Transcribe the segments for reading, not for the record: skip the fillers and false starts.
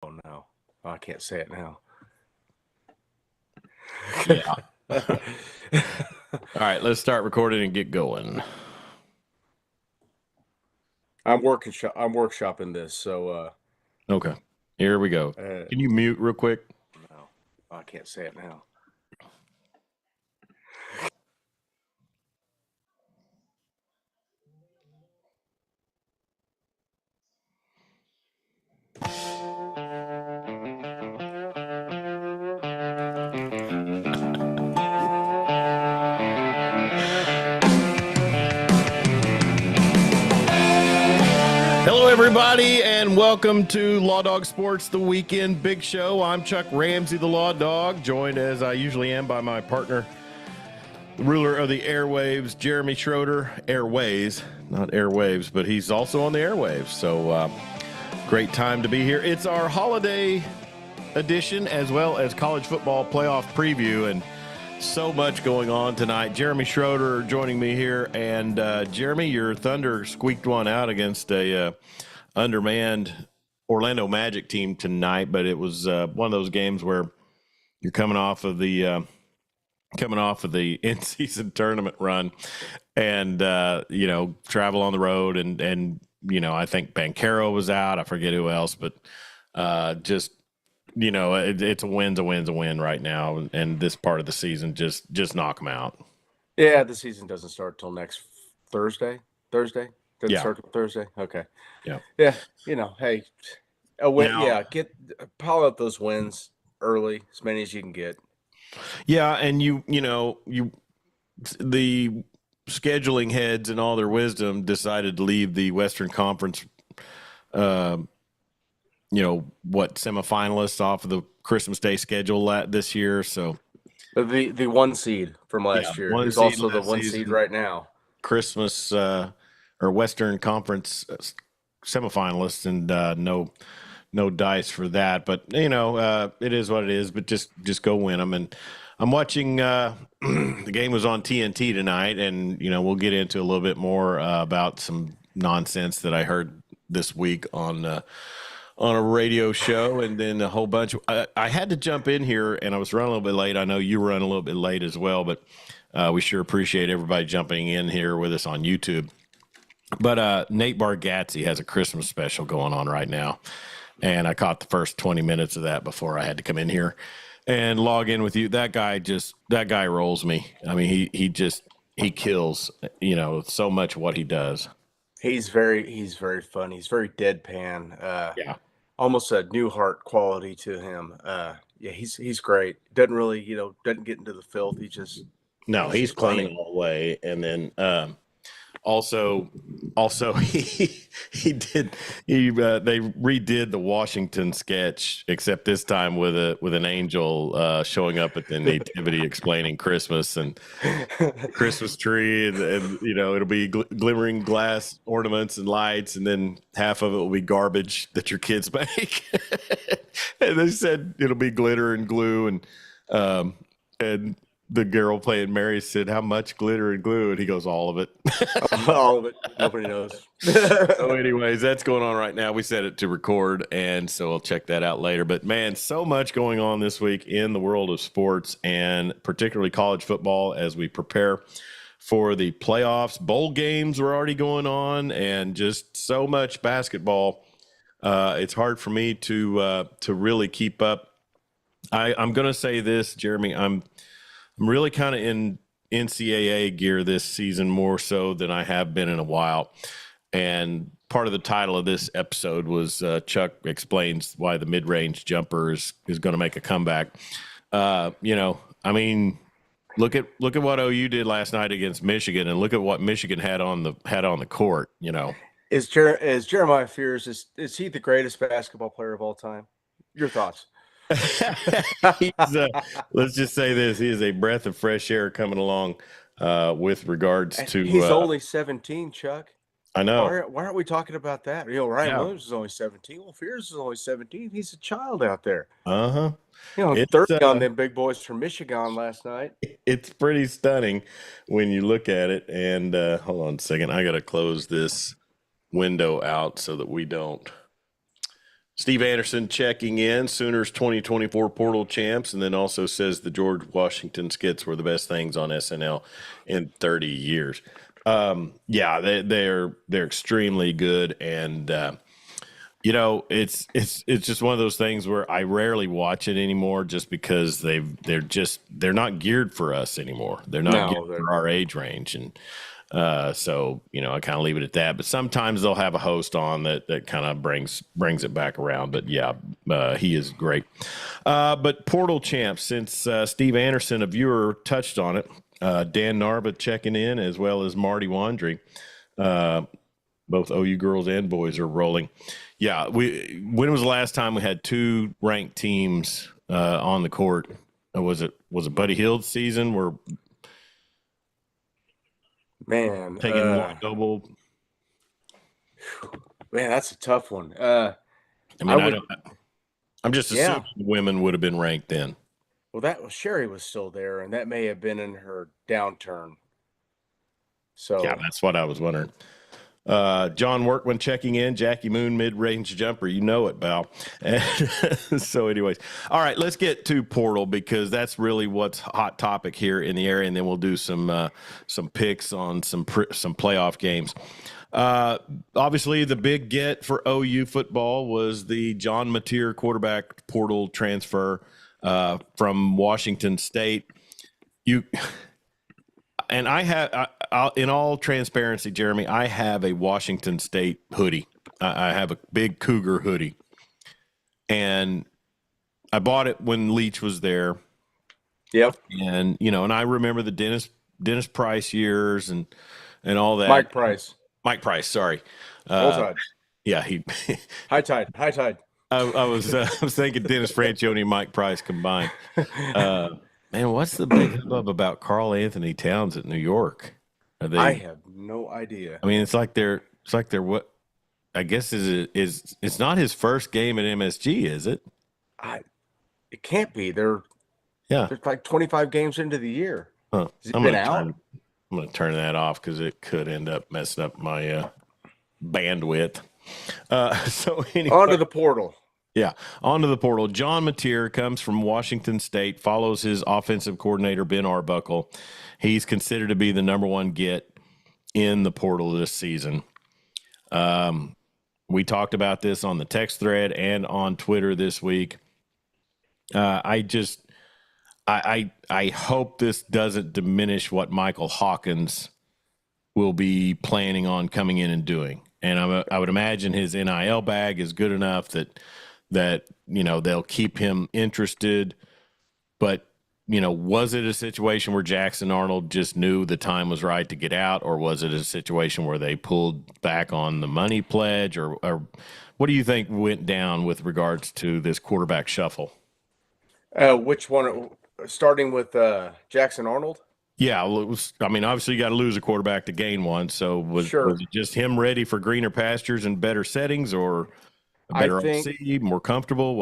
Oh no, I can't say it now. Yeah. All right, let's start recording and get going. I'm workshopping this, so Okay, here we go. Can you mute real quick? no, I can't say it now. Hello, everybody, and welcome to Law Dog Sports, the weekend big show. I'm Chuck Ramsey, the Law Dog, joined as I usually am by my partner, the ruler of the airwaves, Jeremy Schroeder. Airways, not airwaves, but he's also on the airwaves. So great time to be here. It's our holiday edition as well as college football playoff preview, and so much going on tonight. Jeremy Schroeder joining me here, and Jeremy, your Thunder squeaked one out against a undermanned Orlando Magic team tonight, but it was one of those games where you're coming off of the in-season tournament run, and travel on the road, and I think Banchero was out. I forget who else, but just. It's a win right now, and this part of the season, just knock them out. Yeah, the season doesn't start till next Thursday. Doesn't start till Thursday. Okay. Yeah. Hey, a win. Now, Pile up those wins early, as many as you can get. yeah, and the scheduling heads and all their wisdom decided to leave the Western Conference semifinalists off of the Christmas Day schedule this year. So The one seed from last year is also the one seed right now. Christmas or Western Conference semifinalists, and no dice for that. But it is what it is. But just go win them. And I'm watching. The game was on TNT tonight, and we'll get into a little bit more about some nonsense that I heard this week on a radio show, and then a whole bunch of, I had to jump in here, and I was running a little bit late. I know you were running a little bit late as well, but we sure appreciate everybody jumping in here with us on YouTube. But Nate Bargatze has a Christmas special going on right now, and I caught the first 20 minutes of that before I had to come in here and log in with you. That guy rolls me. I mean, he kills, so much what he does. He's very funny. He's very deadpan. Yeah. Almost a Newhart quality to him. Yeah, he's great. Doesn't really, doesn't get into the filth. He's clean all the way. And then also they redid the Washington sketch, except this time with an angel showing up at the nativity explaining Christmas and Christmas tree, and it'll be glimmering glass ornaments and lights, and then half of it will be garbage that your kids make. And they said it'll be glitter and glue, and the girl playing Mary said, "How much glitter and glue?" And he goes, "All of it." All of it. Nobody knows. So anyways, that's going on right now. We set it to record, and so I'll check that out later. But man, so much going on this week in the world of sports, and particularly college football, as we prepare for the playoffs. Bowl games are already going on, and just so much basketball. It's hard for me to really keep up. I'm going to say this, Jeremy. I'm really kind of in NCAA gear this season, more so than I have been in a while. And part of the title of this episode was Chuck explains why the mid-range jumper is going to make a comeback. I mean, look at what OU did last night against Michigan, and look at what Michigan had on the court. Is Jeremiah Fears, is he the greatest basketball player of all time? Your thoughts? Let's just say this: he is a breath of fresh air coming along with regards to. He's only 17, Chuck. I know. Why aren't we talking about that? Ryan Williams is only 17. Well, Fears is only 17. He's a child out there. 30 on them big boys from Michigan last night. It's pretty stunning when you look at it. And hold on a second, I got to close this window out so that we don't Steve Anderson checking in, Sooners 2024 portal champs, and then also says the George Washington skits were the best things on SNL in 30 years. Yeah, they're extremely good, and it's just one of those things where I rarely watch it anymore, just because they're not geared for us anymore. They're not geared for our age range, and so I kind of leave it at that. But sometimes they'll have a host on that kind of brings it back around. But yeah, he is great. But portal champs, since Steve Anderson, a viewer, touched on it, Dan Narba checking in, as well as Marty Wandry. Both OU girls and boys are rolling. Yeah, when was the last time we had two ranked teams on the court? Was it Buddy Hield's season where taking one double? Man, that's a tough one. I'm just assuming women would have been ranked then. Well, Sherry was still there, and that may have been in her downturn. So yeah, that's what I was wondering. John Workman checking in, Jackie Moon mid-range jumper. You know it, Val. So anyways, all right, let's get to portal, because that's really what's hot topic here in the area, and then we'll do some picks on some playoff games. Obviously, the big get for OU football was the John Mateer quarterback portal transfer from Washington State. And I'll, in all transparency, Jeremy, I have a Washington State hoodie. I have a big Cougar hoodie, and I bought it when Leach was there. Yep. And and I remember the Dennis Price years and all that. Mike Price. Sorry. Roll Tide. Yeah, High Tide. I was thinking Dennis Franchione and Mike Price combined. Man, what's the big hubbub about Karl Anthony Towns at New York? I have no idea. I mean, it's like they're what? I guess it's not his first game at MSG, is it? It can't be. They're like 25 games into the year. Huh. Has he been out? I'm going to turn that off, because it could end up messing up my bandwidth. So anyway, on to the portal. Yeah, onto the portal. John Mateer comes from Washington State, follows his offensive coordinator, Ben Arbuckle. He's considered to be the number one get in the portal this season. We talked about this on the text thread and on Twitter this week. I hope this doesn't diminish what Michael Hawkins will be planning on coming in and doing. And I would imagine his NIL bag is good enough that they'll keep him interested. But was it a situation where Jackson Arnold just knew the time was right to get out, or was it a situation where they pulled back on the money pledge, or what do you think went down with regards to this quarterback shuffle? Which one? Starting with Jackson Arnold? Yeah, obviously you got to lose a quarterback to gain one. So was it just him ready for greener pastures and better settings, or a better OC, more comfortable?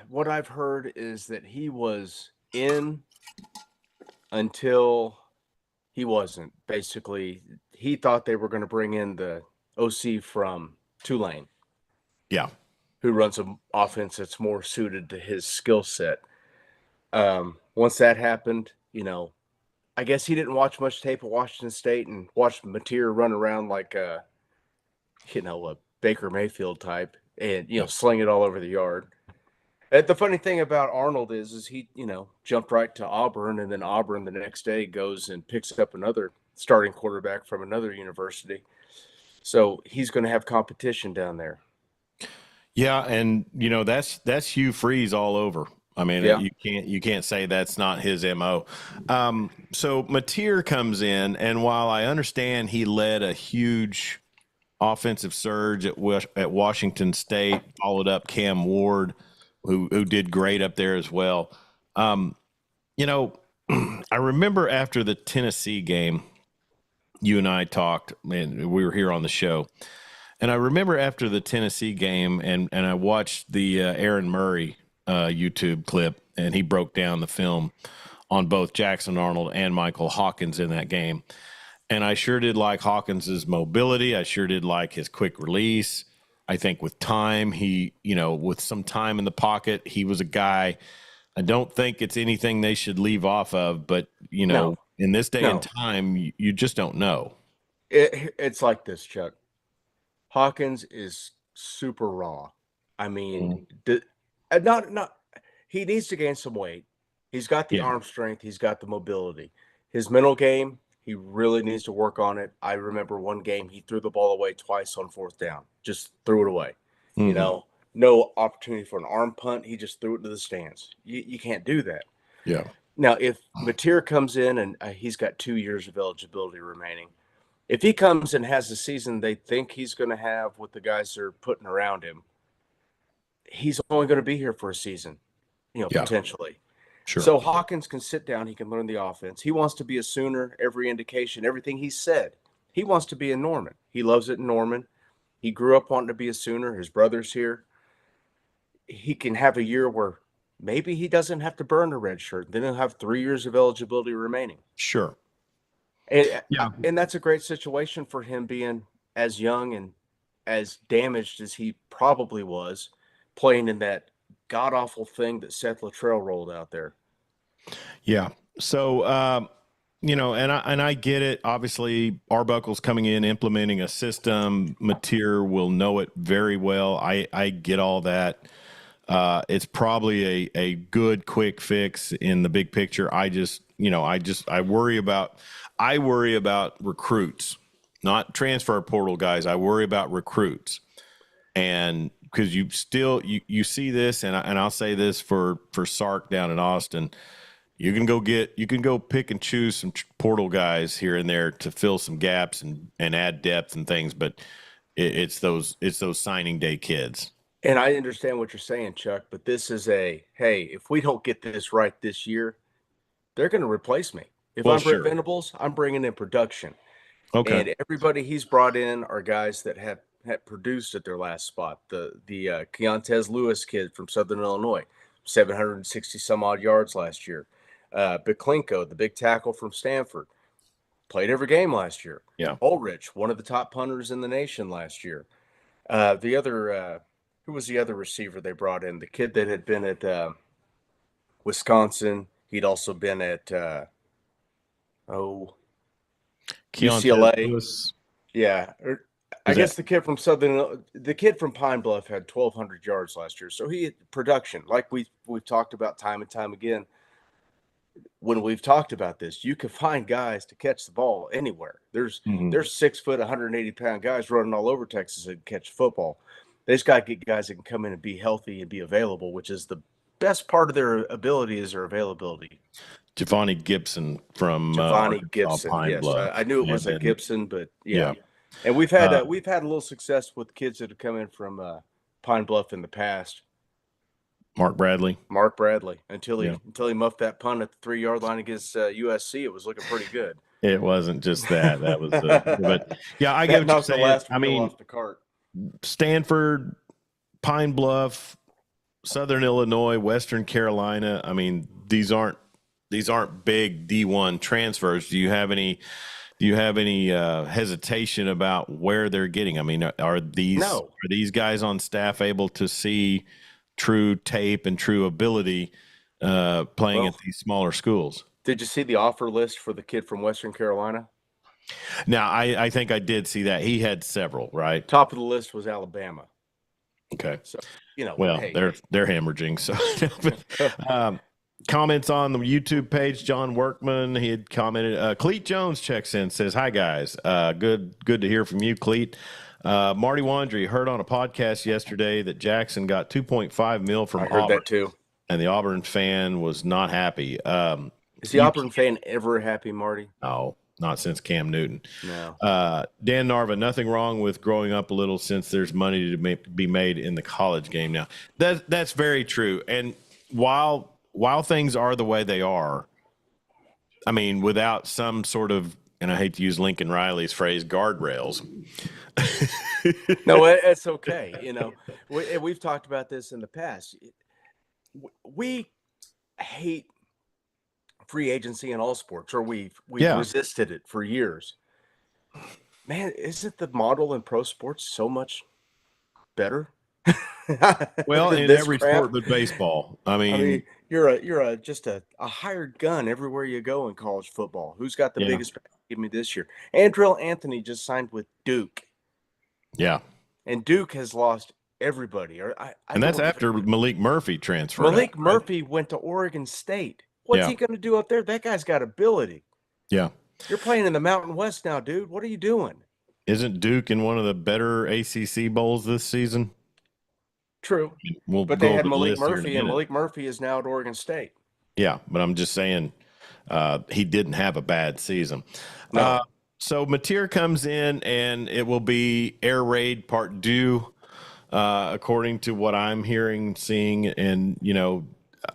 What I've heard is that he was in until he wasn't. Basically, he thought they were going to bring in the OC from Tulane. Yeah. Who runs an offense that's more suited to his skill set. Once that happened, I guess he didn't watch much tape of Washington State and watched Mateer run around like a Baker Mayfield type and, sling it all over the yard. And the funny thing about Arnold is he, jumped right to Auburn, and then Auburn the next day goes and picks up another starting quarterback from another university. So he's going to have competition down there. Yeah, and that's Hugh Freeze all over. I mean, you can't say that's not his MO. So Mateer comes in, and while I understand he led a huge offensive surge at Washington State, followed up Cam Ward, who did great up there as well. I remember after the Tennessee game, you and I talked, and we were here on the show. And I remember after the Tennessee game, and I watched the Aaron Murray YouTube clip, and he broke down the film on both Jackson Arnold and Michael Hawkins in that game. And I sure did like Hawkins's mobility. I sure did like his quick release. I think with time, with some time in the pocket, he was a guy. I don't think it's anything they should leave off of, but No, in this day and no. time, you just don't know. It's like this, Chuck. Hawkins is super raw. I mean, Mhm. not he needs to gain some weight. He's got the Yeah. arm strength, he's got the mobility. His mental game, he really needs to work on it. I remember one game he threw the ball away twice on fourth down. Just threw it away. You Hmm. know, no opportunity for an arm punt. He just threw it to the stands. You can't do that. Yeah. Now, if Mateer comes in and he's got 2 years of eligibility remaining, if he comes and has the season they think he's going to have with the guys they're putting around him, he's only going to be here for a season, Yeah. potentially. Sure. So Hawkins can sit down, he can learn the offense. He wants to be a Sooner, every indication, everything he said. He wants to be a Norman. He loves it in Norman. He grew up wanting to be a Sooner. His brother's here. He can have a year where maybe he doesn't have to burn a red shirt. Then he'll have 3 years of eligibility remaining. Sure. And, Yeah. and that's a great situation for him being as young and as damaged as he probably was playing in that god awful thing that Seth Luttrell rolled out there. Yeah. So, and I get it. Obviously, Arbuckle's coming in, implementing a system. Mateer will know it very well. I get all that. It's probably a good quick fix in the big picture. I worry about recruits, not transfer portal guys. I worry about recruits. And because you see this, and I'll say this for Sark down in Austin, you can go pick and choose some portal guys here and there to fill some gaps and add depth and things, but it's those signing day kids. And I understand what you're saying, Chuck, but this is hey, if we don't get this right this year, they're going to replace me. If Well, I'm Brent sure. Venables, I'm bringing in production. Okay. And everybody he's brought in are guys that had produced at their last spot. The Keontez Lewis kid from Southern Illinois, 760 some odd yards last year. Beklinko, the big tackle from Stanford, played every game last year. Yeah. Ulrich, one of the top punters in the nation last year. The other who was the other receiver they brought in? The kid that had been at Wisconsin. He'd also been at Keontez UCLA. Lewis. Yeah, I Is that guess the kid from Pine Bluff had 1,200 yards last year. So he had production, like we've talked about time and time again. When we've talked about this, you can find guys to catch the ball anywhere. There's Mhm. there's 6 foot, 180 pound guys running all over Texas and catch football. They just got to get guys that can come in and be healthy and be available, which is the best part of their ability is their availability. Giovanni Gibson from Giovanni Arkansas Gibson, Pine yes, Bluff I knew it had was a been. Gibson, but yeah, Yeah. and Uh, we've had a little success with kids that have come in from Pine Bluff in the past. Mark Bradley. Mark Bradley, until Yeah. he muffed that punt at the 3 yard line against USC, it was looking pretty good. It wasn't just that. That was but yeah, I get That what you're knocked the saying. last I wheel mean, off the cart. Stanford, Pine Bluff, Southern Illinois, Western Carolina. I mean, these aren't big D1 transfers. Do you have any hesitation about where they're getting? I mean, No, are these guys on staff able to see true tape and true ability playing at well, these smaller schools? did you see the offer list for the kid from Western Carolina? Now, I think I did see that. He had several, right? Top of the list was Alabama. Okay. So Well, hey, they're hemorrhaging. So, comments on the YouTube page. John Workman, he had commented. Cleet Jones checks in, says, "Hi guys, good to hear from you, Cleet." Marty Wandry heard on a podcast yesterday that Jackson got 2.5 mil from I heard Auburn, that too. and the Auburn fan was not happy. Is the You Auburn fan ever happy, Marty? No, not since Cam Newton. No. Dan Narva, nothing wrong with growing up a little since there's money to be made in the college game now. That's very true. And while things are the way they are, I mean, without some sort of, and I hate to use Lincoln Riley's phrase, guardrails. No, it's okay. We've talked about this in the past. We hate free agency in all sports, or we've Yeah. resisted it for years. Man, isn't the model in pro sports so much better Well, than in this every sport crap. but baseball. I I mean, mean, you're just a hired gun everywhere you go in college football. Who's got the yeah, biggest package? Give me this year. Andrell Anthony just signed with Duke, yeah. and Duke has lost everybody. Or I And that's don't after even. Malik Murphy transferred out, Malik right? Murphy went to Oregon State. What's Yeah, he going to do up there? That guy's got ability. yeah. You're playing in the Mountain West now, dude. What are you doing? Isn't Duke in one of the better ACC bowls this season? True, We'll but they go had over the Malik list here in a Murphy, and minute. Malik Murphy is now at Oregon State. Yeah, but I'm just saying he didn't have a bad season. Uh, No, so Mateer comes in, and it will be Air Raid Part 2, according to what I'm hearing, seeing, and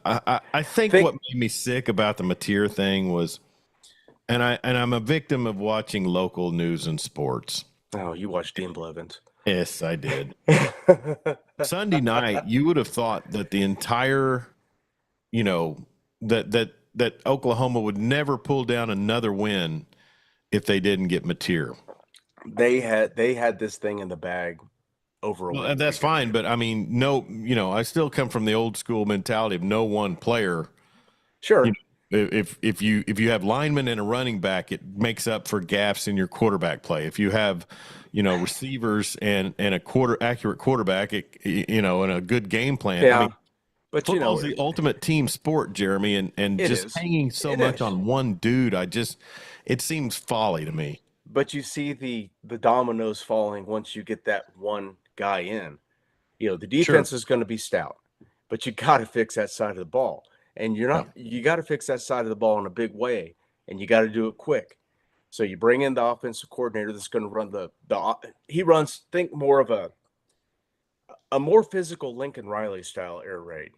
I think what think. made me sick about the Mateer thing was, and I'm a victim of watching local news and sports. Oh, you watch Dean Blevins. Yes, I did. Sunday night, you would have thought that the entire, you know, that Oklahoma would never pull down another win if they didn't get Mateer. They had this thing in the bag over a Well, week. that's fine, but I mean, no, I still come from the old school mentality of no one player. You Sure. know, if you have linemen and a running back, it makes up for gaps in your quarterback play. If you have, receivers and a accurate quarterback, and a good game plan. I Yeah. mean, But football is the ultimate team sport, Jeremy, and it just is. hanging so It much is. on one dude, it seems folly to me. But you see the dominoes falling once you get that one guy in. The Sure. defense is going to be stout, but you got to fix that side of the ball. And Yeah. you got to fix that side of the ball in a big way, and you got to do it quick. So you bring in the offensive coordinator that's going to run he runs, think more of a more physical Lincoln Riley style air raid.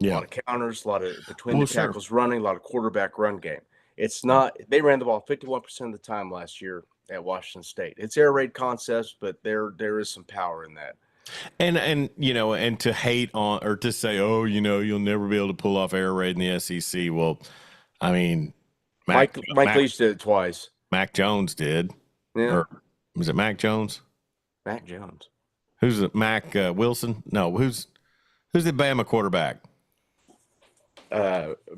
A Yeah. lot of counters, a lot of between the Well, sure. tackles running, a lot of quarterback run game. It's Yeah. not they ran the ball 51% of the time last year at Washington State. It's air raid concepts, but there is some power in that. And to hate on or to say, oh, you'll never be able to pull off air raid in the SEC. Well, I mean, Mac Mike Mac Leach did it twice. Mac Jones did, Yeah, or was it Mac Jones? Mac Jones. Who's it? Mac Wilson? No, who's the Bama quarterback?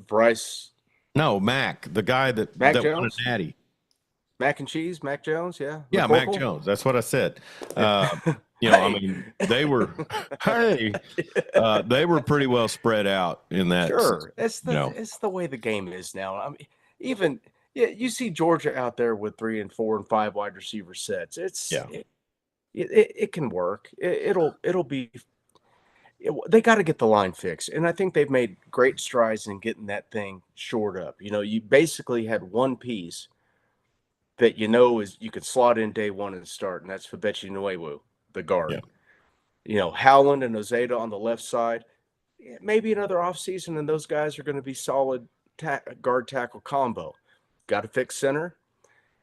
Bryce No, Mac, the guy that Mac won Jones. a natty. Mac and cheese. Mac Jones. Yeah. Yeah, Mac McCorkle? Jones. That's what I said. I Hey. mean, they were, hey, they were pretty well spread out in that system, Sure. It's the way the game is now. I mean, even yeah, you see Georgia out there with 3 and 4 and 5 wide receiver sets. Yeah. It can work. It'll be. They got to get the line fixed, and I think they've made great strides in getting that thing shored up. You basically had one piece that is you could slot in day one and start, and that's Fabechi Nuewu, the guard. Yeah. Howland and Ozeda on the left side. Maybe another offseason, and those guys are going to be solid guard tackle combo. Got to fix center,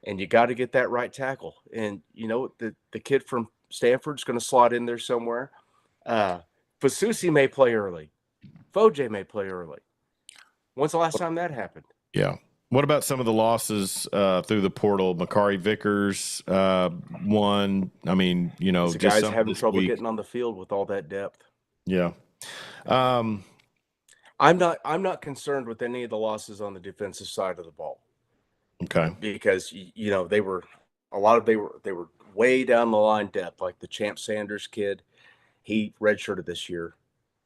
and you got to get that right tackle. And the kid from Stanford's going to slot in there somewhere. Fasusi may play early. Foje may play early. When's the last time that happened? Yeah. What about some of the losses through the portal? Makari Vickers won. I mean, The just guys some having this trouble week. getting on the field with all that depth. Yeah. I'm not concerned with any of the losses on the defensive side of the ball. Okay. Because they were way down the line depth, like the Champ Sanders kid. He redshirted this year.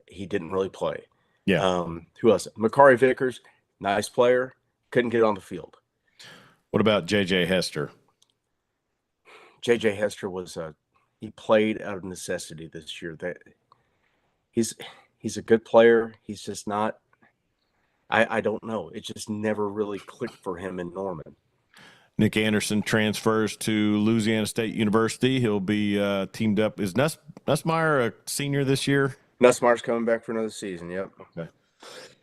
He didn't really play. Yeah. Who else? Makari Vickers, nice player, couldn't get on the field. What about JJ Hester? JJ Hester he played out of necessity this year. That he's a good player. He's just not. I don't know. It just never really clicked for him in Norman. Nick Anderson transfers to Louisiana State University. He'll be teamed up. Is Nussmeier a senior this year? Nussmeier's coming back for another season. Yep. Okay.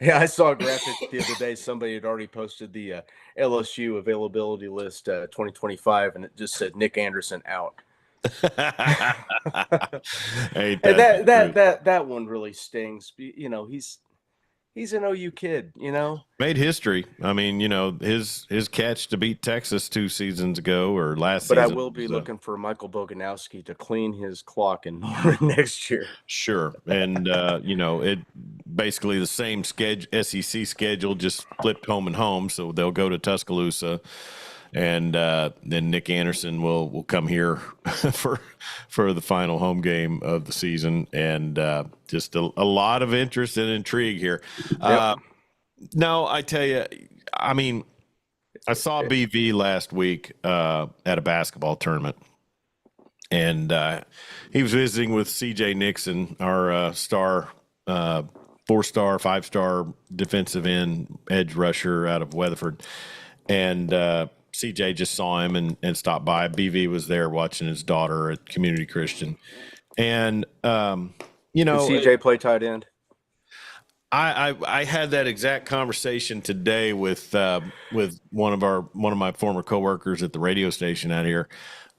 Yeah, I saw a graphic the other day. Somebody had already posted the LSU availability list 2025, and it just said Nick Anderson out. Hey, And that one really stings. He's He's an OU kid, you know. Made history. I mean, his catch to beat Texas 2 seasons ago or last But I season will be was looking for Michael Boganowski to clean his clock in Norman next year. sure. And it basically the same schedule, SEC schedule, just flipped home and home. So they'll go to Tuscaloosa, and then Nick Anderson will come here for the final home game of the season, and just a lot of interest and intrigue here. Yep. No, I tell you, I mean, I saw BV last week at a basketball tournament, and he was visiting with CJ Nixon, our star, 4-star, 5-star defensive end edge rusher out of Weatherford, and CJ just saw him and stopped by. BV was there watching his daughter at Community Christian, and Did CJ play tight end? I had that exact conversation today with one of my former coworkers at the radio station out here.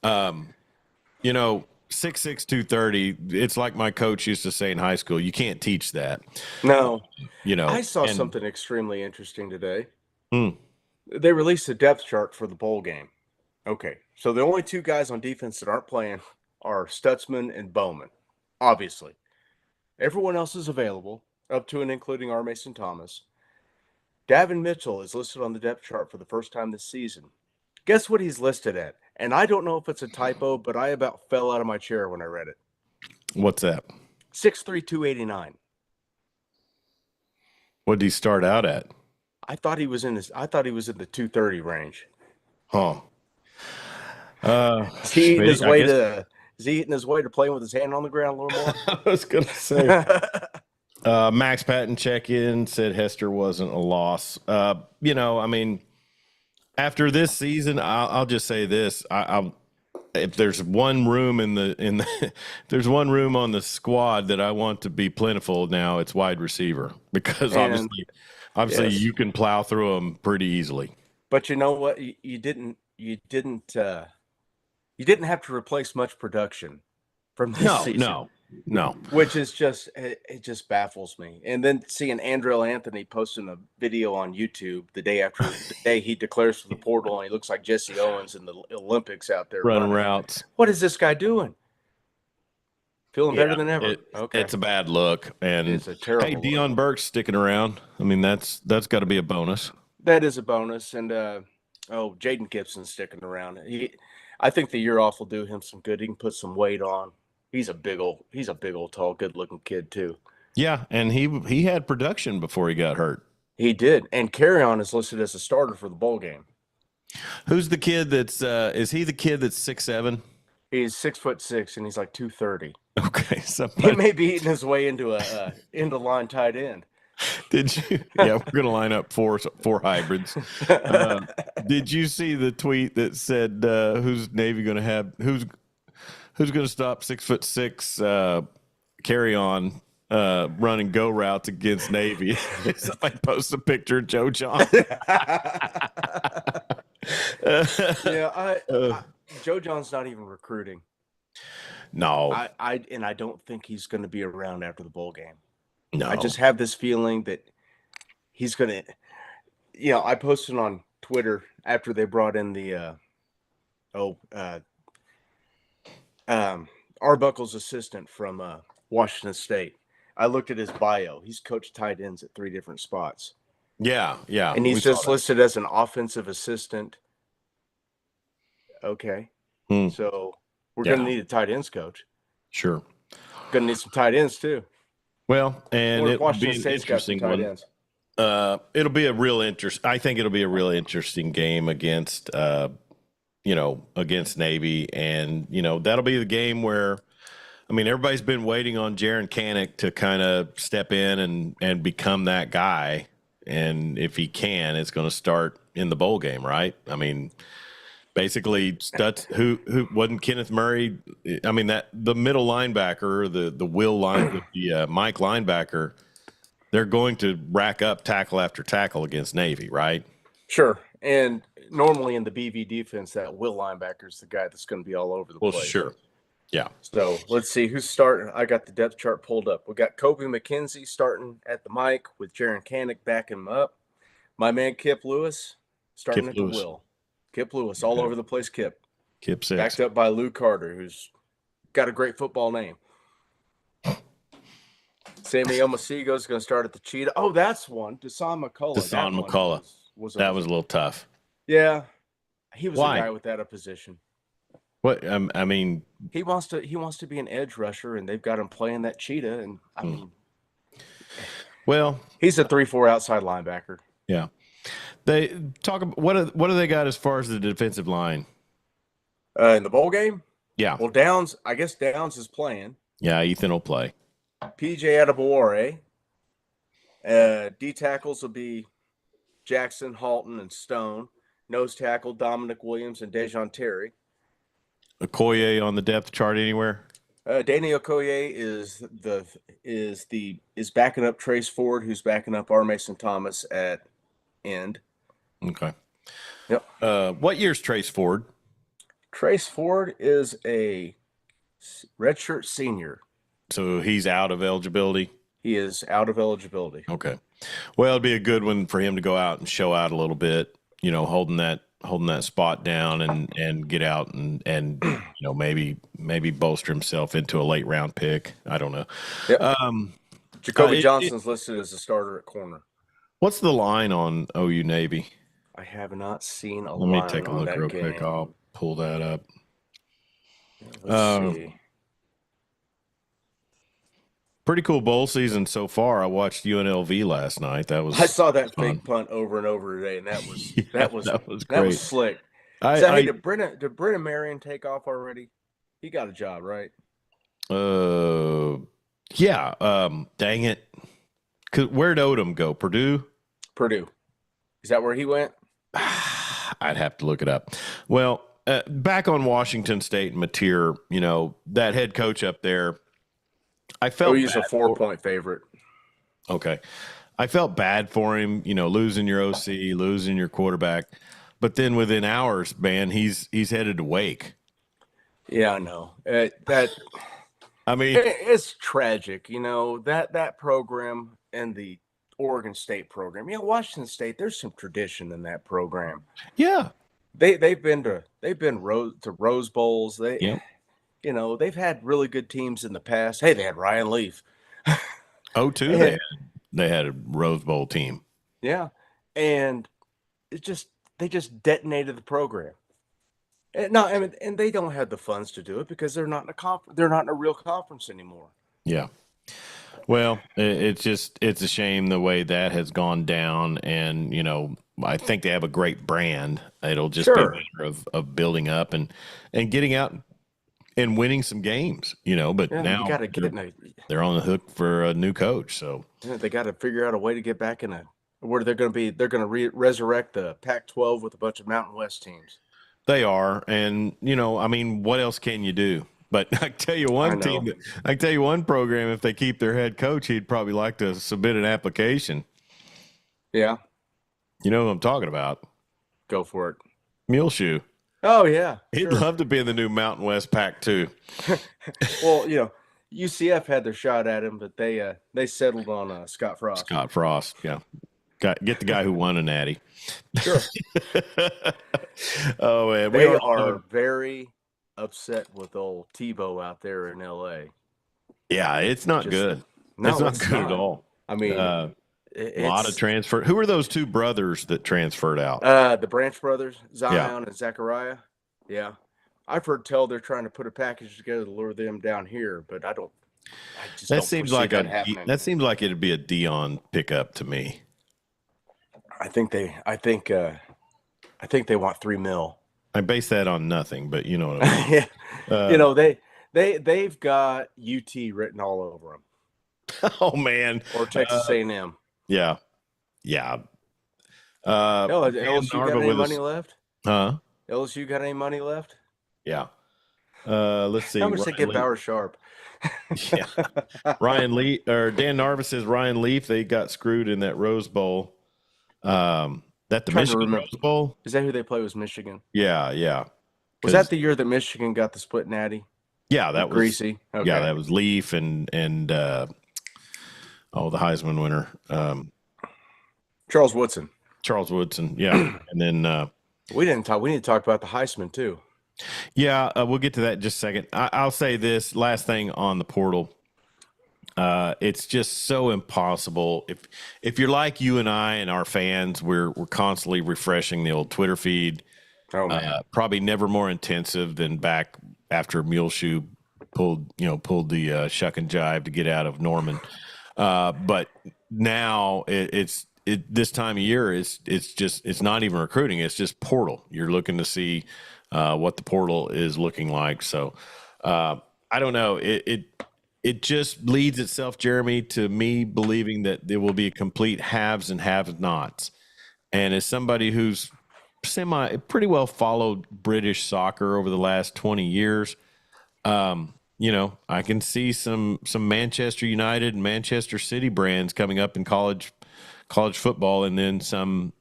6'6", 230. It's like my coach used to say in high school. You can't teach that. No. You know, I saw something extremely interesting today. Hmm. They released a depth chart for the bowl game. Okay, so the only two guys on defense that aren't playing are Stutzman and Bowman, obviously. Everyone else is available, up to and including R. Mason Thomas. Davin Mitchell is listed on the depth chart for the first time this season. Guess what he's listed at? And I don't know if it's a typo, but I about fell out of my chair when I read it. What's that? 6'3", 289. What did he start out at? I thought he was in the 230 range. Huh. Is he eating his way to playing with his hand on the ground a little more? I was gonna say. Max Patton check-in said Hester wasn't a loss. I mean, after this season, I'll just say this: if there's one room if there's one room on the squad that I want to be plentiful now, it's wide receiver, because obviously yes, you can plow through them pretty easily. But you know what? You didn't have to replace much production from this season. No. Which is it just baffles me. And then seeing Andrell Anthony posting a video on YouTube the day after the day he declares for the portal, and he looks like Jesse Owens in the Olympics out there running routes. What is this guy doing? Feeling better than ever. It's a bad look. And it's a terrible look. Deion Burke's sticking around. I mean, that's got to be a bonus. That is a bonus. And Jaden Gibson's sticking around. I think the year off will do him some good. He can put some weight on. He's a big old, tall, good-looking kid too. Yeah, and he had production before he got hurt. He did, and Carry-On is listed as a starter for the bowl game. Who's the kid that's? Is he the kid that's 6'7"? He's 6'6", and he's like 230. Okay, he may be eating his way into a line tight end. Did you? Yeah, we're gonna line up four hybrids. Did you see the tweet that said who's Navy gonna have? Who's going to stop 6'6" Carry-On run and go routes against Navy? Somebody post a picture of Joe John. Joe John's not even recruiting. No, I don't think he's going to be around after the bowl game. No, I just have this feeling that he's going to. I posted on Twitter after they brought in the Arbuckle's assistant from Washington State. I looked at his bio. He's coached tight ends at 3 different spots. Yeah. And he's just listed as an offensive assistant. Okay. So we're going to need a tight ends coach. Sure. Going to need some tight ends too. Well, and Washington State's got some tight ends. It'll be a real I think it'll be a really interesting game against against Navy, and that'll be the game where, I mean, everybody's been waiting on Jaron Canick to kind of step in and become that guy, and if he can, it's going to start in the bowl game, right? I mean, basically, who wasn't Kenneth Murray? I mean, that the middle linebacker, the Mike linebacker, they're going to rack up tackle after tackle against Navy, right? Sure. And normally in the BV defense, that will linebacker is the guy that's going to be all over the place. Sure. Yeah. So let's see who's starting. I got the depth chart pulled up. We got Kobe McKenzie starting at the mic with Jaron Canick backing him up. My man Kip Lewis Kip starting at the Lewis. wheel. Kip Lewis all over the place. Kip. Kip six. Backed up by Lou Carter, who's got a great football name. Sammy Omasigo is going to start at the Cheetah. Oh, that's one. Desan McCullough. Desan McCullough. That was a little tough. Yeah, he was Why? a guy without a position. What I mean, he wants to be an edge rusher, and they've got him playing that Cheetah. And I mean, well, he's a 3-4 outside linebacker. Yeah, they talk about what do they got as far as the defensive line in the bowl game? Yeah. Well, Downs. I guess Downs is playing. Yeah, Ethan will play. PJ Adebawore. D tackles will be Jackson, Halton, and Stone. Nose tackle Dominic Williams and Dejon Terry. Okoye on the depth chart anywhere? Danny Okoye is backing up Trace Ford, who's backing up R. Mason Thomas at end. Okay. Yep. What year's Trace Ford? Trace Ford is a redshirt senior. So he's out of eligibility? He is out of eligibility. Okay. Well, it'd be a good one for him to go out and show out a little bit, holding that spot down and get out and maybe bolster himself into a late round pick. I don't know. Yep. Jacoby Johnson's listed as a starter at corner. What's the line on OU Navy? I have not seen a line. Let me take a look real quick. I'll pull that up. Let's see. Pretty cool bowl season so far. I watched UNLV last night. I saw that fake punt over and over today, and that was great. That was slick. Did Brennan Marion take off already? He got a job, right? Yeah. Dang it. Where'd Odom go? Purdue. Is that where he went? I'd have to look it up. Well, back on Washington State and Mateer, that head coach up there. I felt he's a 4-point favorite. Okay. I felt bad for him, losing your OC, losing your quarterback. But then within hours, man, he's headed to Wake. Yeah, I know. I mean, it's tragic, that program and the Oregon State program. Washington State, there's some tradition in that program. Yeah. They've been to Rose Bowls. They've had really good teams in the past. Hey, they had Ryan Leaf. They had a Rose Bowl team. Yeah. And they just detonated the program. And they don't have the funds to do it because they're not in a conference. They're not in a real conference anymore. Yeah. Well, it's a shame the way that has gone down. And, I think they have a great brand. It'll just be a matter of building up and getting out and winning some games, but now you gotta get they're on the hook for a new coach. So they got to figure out a way to get back in where they're going to be. They're going to resurrect the Pac-12 with a bunch of Mountain West teams. They are. And, what else can you do? But I can tell you one program, if they keep their head coach, he'd probably like to submit an application. Yeah. You know who I'm talking about? Go for it. Muleshoe. Oh, yeah. He'd love to be in the new Mountain West Pac too. Well, UCF had their shot at him, but they settled on Scott Frost. Scott Frost, yeah. Get the guy who won a natty. Sure. Oh, man. They are very upset with old Tebow out there in L.A. Yeah, it's not good. No, it's not good at all. I mean, a lot of transfer. Who are those two brothers that transferred out? The Branch brothers, Zion and Zachariah. Yeah. I've heard tell they're trying to put a package together to lure them down here, but that seems like it'd be a Dion pickup to me. I think they want $3 million. I base that on nothing, but you know what I mean. Yeah. They've got UT written all over them. Oh man. Or Texas A&M. Yeah. LSU got any money left? Huh? LSU got any money left? Yeah. Let's see. How much they get Bauer Sharp? Yeah. Ryan Leaf or Dan Narvis says Ryan Leaf. They got screwed in that Rose Bowl. That the Michigan Rose Bowl. Is that who they play? Was Michigan? Yeah. Was that the year that Michigan got the split natty? Yeah, Or Greasy? Okay. that was Leaf and the Heisman winner, Charles Woodson. Charles Woodson. Yeah, and then We didn't talk. We need to talk about the Heisman too. yeah, we'll get to that in just a second. I'll say this last thing on the portal. It's just so impossible. If you're like you and I and our fans, we're constantly refreshing the old Twitter feed. Oh man. Probably never more intensive than back after Muleshoe pulled the shuck and jive to get out of Norman. But now it's this time of year it's not even recruiting. It's just portal. You're looking to see what the portal is looking like. So I don't know. It just leads itself, Jeremy, to me believing that there will be a complete haves and have-nots. And as somebody who's pretty well followed British soccer over the last 20 years, I can see some Manchester United and Manchester City brands coming up in college football, and then some,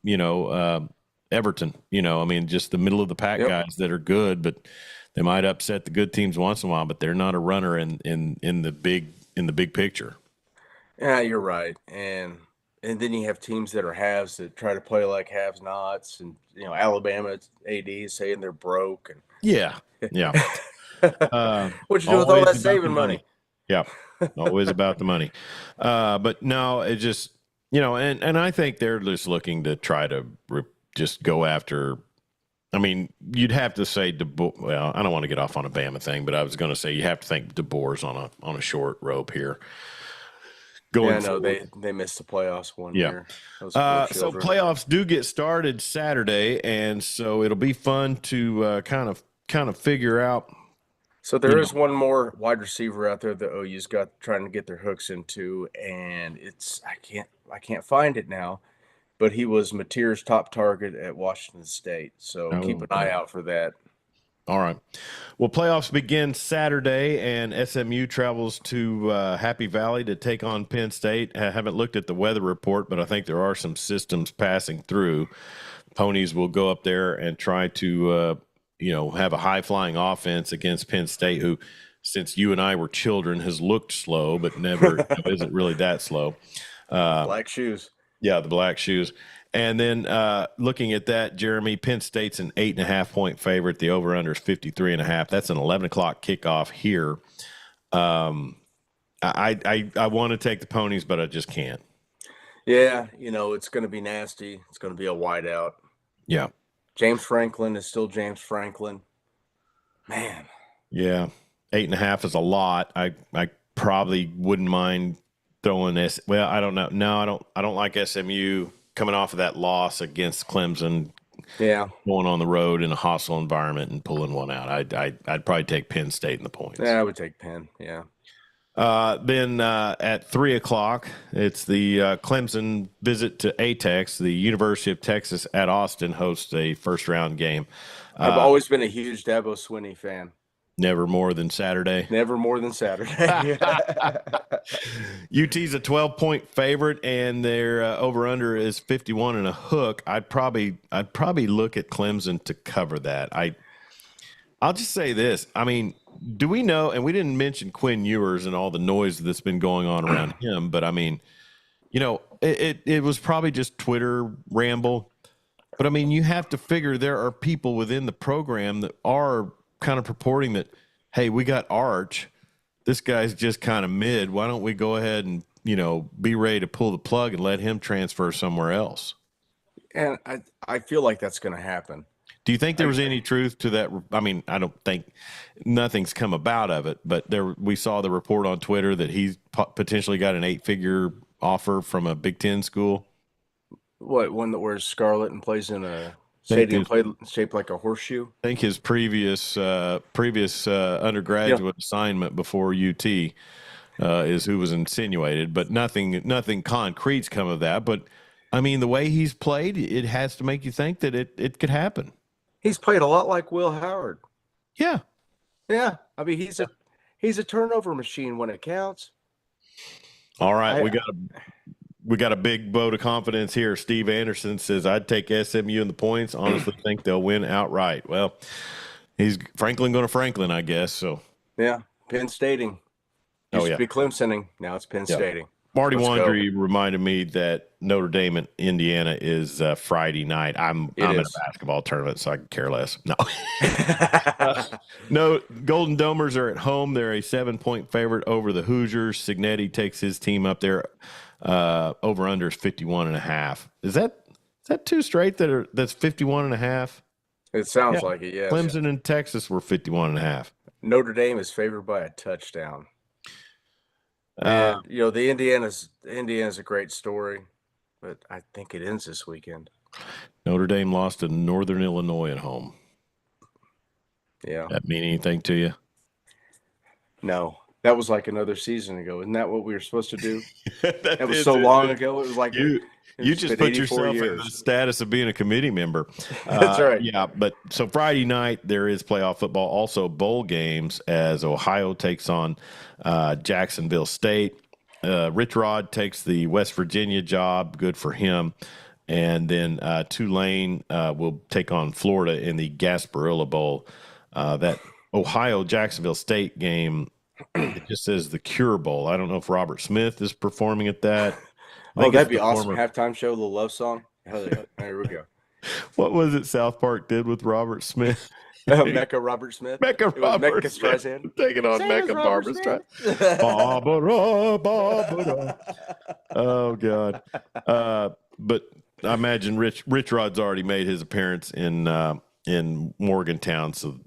Everton. I mean, just the middle of the pack guys that are good, but they might upset the good teams once in a while, but they're not a runner in the big picture. Yeah, you're right. And then you have teams that are halves that try to play like halves nots, and Alabama AD saying they're broke and Yeah. what you do with all that saving money? Yeah, always about the money. But no, it just and I think they're just looking to try to just go after. I mean, you'd have to say well, I don't want to get off on a Bama thing, but I was going to say you have to think DeBoer's on a short rope here. They missed the playoffs one year. So playoffs do get started Saturday, and so it'll be fun to kind of figure out. So there is one more wide receiver out there that OU's got trying to get their hooks into, and I can't find it now. But he was Mateer's top target at Washington State, so keep an eye out for that. All right. Well, playoffs begin Saturday, and SMU travels to Happy Valley to take on Penn State. I haven't looked at the weather report, but I think there are some systems passing through. Ponies will go up there and try to, have a high-flying offense against Penn State, who, since you and I were children, has looked slow, but never isn't really that slow. Black shoes. Yeah, the black shoes. And then looking at that, Jeremy, Penn State's an 8.5-point favorite. The over-under is 53.5. That's an 11 o'clock kickoff here. I want to take the Ponies, but I just can't. Yeah, it's going to be nasty. It's going to be a whiteout. Yeah. James Franklin is still James Franklin. Man. Yeah, 8.5 is a lot. I probably wouldn't mind throwing this. Well, I don't know. No, I don't like SMU coming off of that loss against Clemson. Yeah, going on the road in a hostile environment and pulling one out. I'd probably take Penn State in the points. Yeah, I would take Penn. Yeah. Then at 3 o'clock, it's the Clemson visit to ATEX. The University of Texas at Austin hosts a first-round game. I've always been a huge Dabo Swinney fan. Never more than Saturday. Never more than Saturday. UT's a 12-point favorite, and their over/under is 51 and a hook. I'd probably look at Clemson to cover that. I'll just say this. I mean, do we know? And we didn't mention Quinn Ewers and all the noise that's been going on around him, but I mean, it was probably just Twitter ramble. But I mean, you have to figure there are people within the program that are kind of purporting that, hey, we got Arch. This guy's just kind of mid. Why don't we go ahead and, be ready to pull the plug and let him transfer somewhere else? And I feel like that's going to happen. Do you think there was any truth to that? I mean, I don't think nothing's come about of it, but we saw the report on Twitter that he's potentially got an 8-figure offer from a Big Ten school. What, one that wears scarlet and plays in a stadium shaped like a horseshoe? I think his previous undergraduate assignment before UT is who was insinuated, but nothing concrete's come of that. But I mean, the way he's played, it has to make you think that it could happen. He's played a lot like Will Howard. Yeah. Yeah. I mean, he's a turnover machine when it counts. All right, we got a big vote of confidence here. Steve Anderson says, I'd take SMU in the points. Honestly think they'll win outright. Well, he's Franklin going to Franklin, I guess. So Yeah, Penn Stating. Oh Used to yeah, be Clemsoning. Now it's Penn yeah. Stating. Marty Let's go. Wandry reminded me that Notre Dame and Indiana is Friday night. I'm It in a is. basketball tournament, so I can care less. No, no. Golden Domers are at home. They're a 7-point favorite over the Hoosiers. Signetti takes his team up there. Over under is 51.5. Is that two straight that's 51.5? It sounds Yeah, like it, yes. Clemson and Texas were 51.5. Notre Dame is favored by a touchdown. Uh, And the Indiana's a great story, but I think it ends this weekend. Notre Dame lost to Northern Illinois at home. Yeah. That mean anything to you? No. That was like another season ago. Isn't that what we were supposed to do? That That was is so it. long ago. It was like You you it's just been put 84 yourself in the years. status of being a committee member. That's right. Yeah, but so Friday night there is playoff football, also bowl games as Ohio takes on Jacksonville State. Rich Rod takes the West Virginia job. Good for him. And then Tulane will take on Florida in the Gasparilla Bowl. That Ohio Jacksonville State game, it just says the Cure Bowl. I don't know if Robert Smith is performing at that. I Oh, think it's that'd be the awesome. former. Halftime show, the love song. Hell yeah. There we go. What was it South Park did with Robert Smith? Mecca Robert Smith. Mecca It was Robert Mecca Smith Streisand. taking on Same as Mecca Robert Barbara Smith. Streisand. Barbara, Barbara. Oh God. But I imagine Rich Rod's already made his appearance in Morgantown, so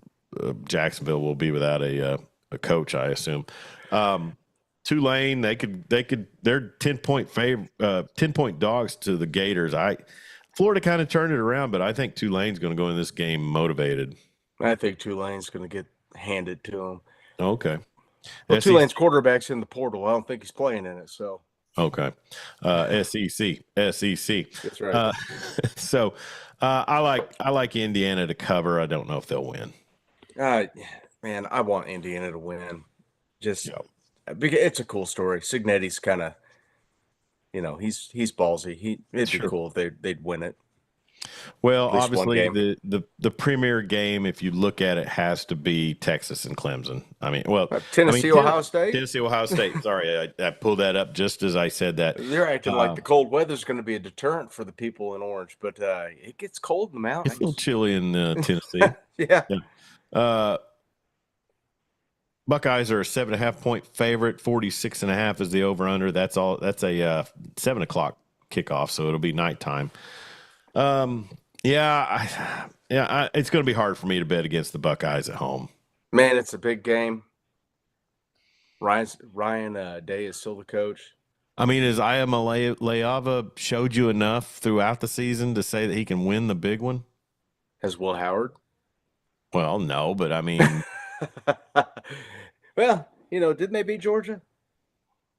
Jacksonville will be without a coach, I assume. Tulane, they're 10-point dogs to the Gators. Florida kind of turned it around, but I think Tulane's going to go in this game motivated. I think Tulane's going to get handed to him. Okay. Well, SEC. Tulane's quarterback's in the portal. I don't think he's playing in it. So Okay. SEC. that's right. So I like Indiana to cover. I don't know if they'll win. Man, I want Indiana to win. Just because it's a cool story. Signetti's kind of, he's ballsy. It'd be cool if they'd win it. Well, At least one obviously game. the premier game, if you look at it, has to be Texas and Clemson. Tennessee, Ohio State. Tennessee, Ohio State. Sorry, I pulled that up just as I said that. They're acting like the cold weather's going to be a deterrent for the people in Orange, but it gets cold in the mountains. It's a little chilly in Tennessee. Yeah. Buckeyes are a 7.5-point favorite. 46.5 is the over/under. That's all. That's a 7 o'clock kickoff, so it'll be nighttime. It's going to be hard for me to bet against the Buckeyes at home. Man, it's a big game. Ryan Day is still the coach. I mean, has Leava showed you enough throughout the season to say that he can win the big one? Has Will Howard? Well, no, but I mean, well, didn't they beat Georgia?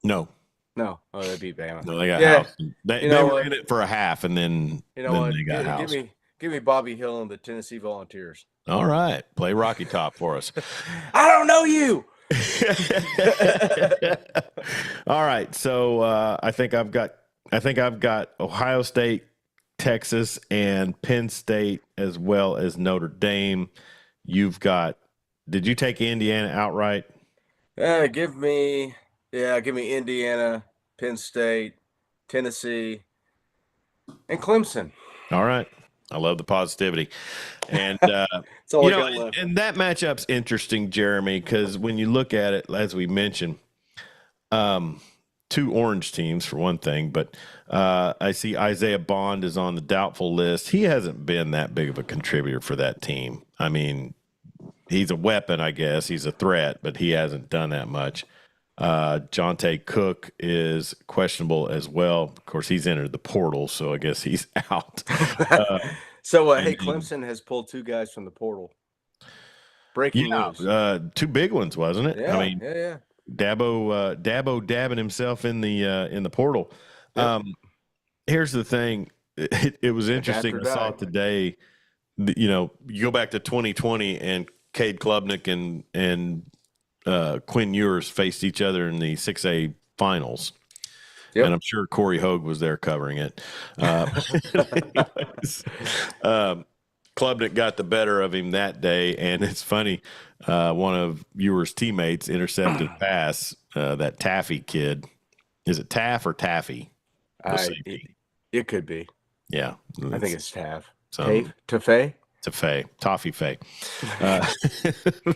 No. Oh, they beat Bama. No, they got housed. They were in it for a half, and then they got housed. Give me Bobby Hill and the Tennessee Volunteers. All right, play Rocky Top for us. I don't know you. All right, so I think I've got Ohio State, Texas, and Penn State, as well as Notre Dame. You've got. Did you take Indiana outright? Give me Indiana, Penn State, Tennessee, and Clemson. All right. I love the positivity. And, it's all I got left. And that matchup's interesting, Jeremy, because when you look at it, as we mentioned, two orange teams for one thing, but I see Isaiah Bond is on the doubtful list. He hasn't been that big of a contributor for that team. I mean, he's a weapon, I guess. He's a threat, but he hasn't done that much. Jonte Cook is questionable as well. Of course, he's entered the portal, so I guess he's out. Hey, Clemson has pulled two guys from the portal. Breaking news. Two big ones, wasn't it? Yeah, I mean, yeah. Dabo dabbing himself in the portal. Yep. Here's the thing. It was interesting. I saw it today. You go back to 2020 and Cade Klubnik and Quinn Ewers faced each other in the 6A finals. Yep. And I'm sure Corey Hogue was there covering it. Klubnik got the better of him that day, and it's funny. One of Ewer's teammates intercepted a pass. That Taffy kid, is it Taff or Taffy? The It, safety. it could be. Yeah, I think it's Tav. some Tafe? Toffee Fay,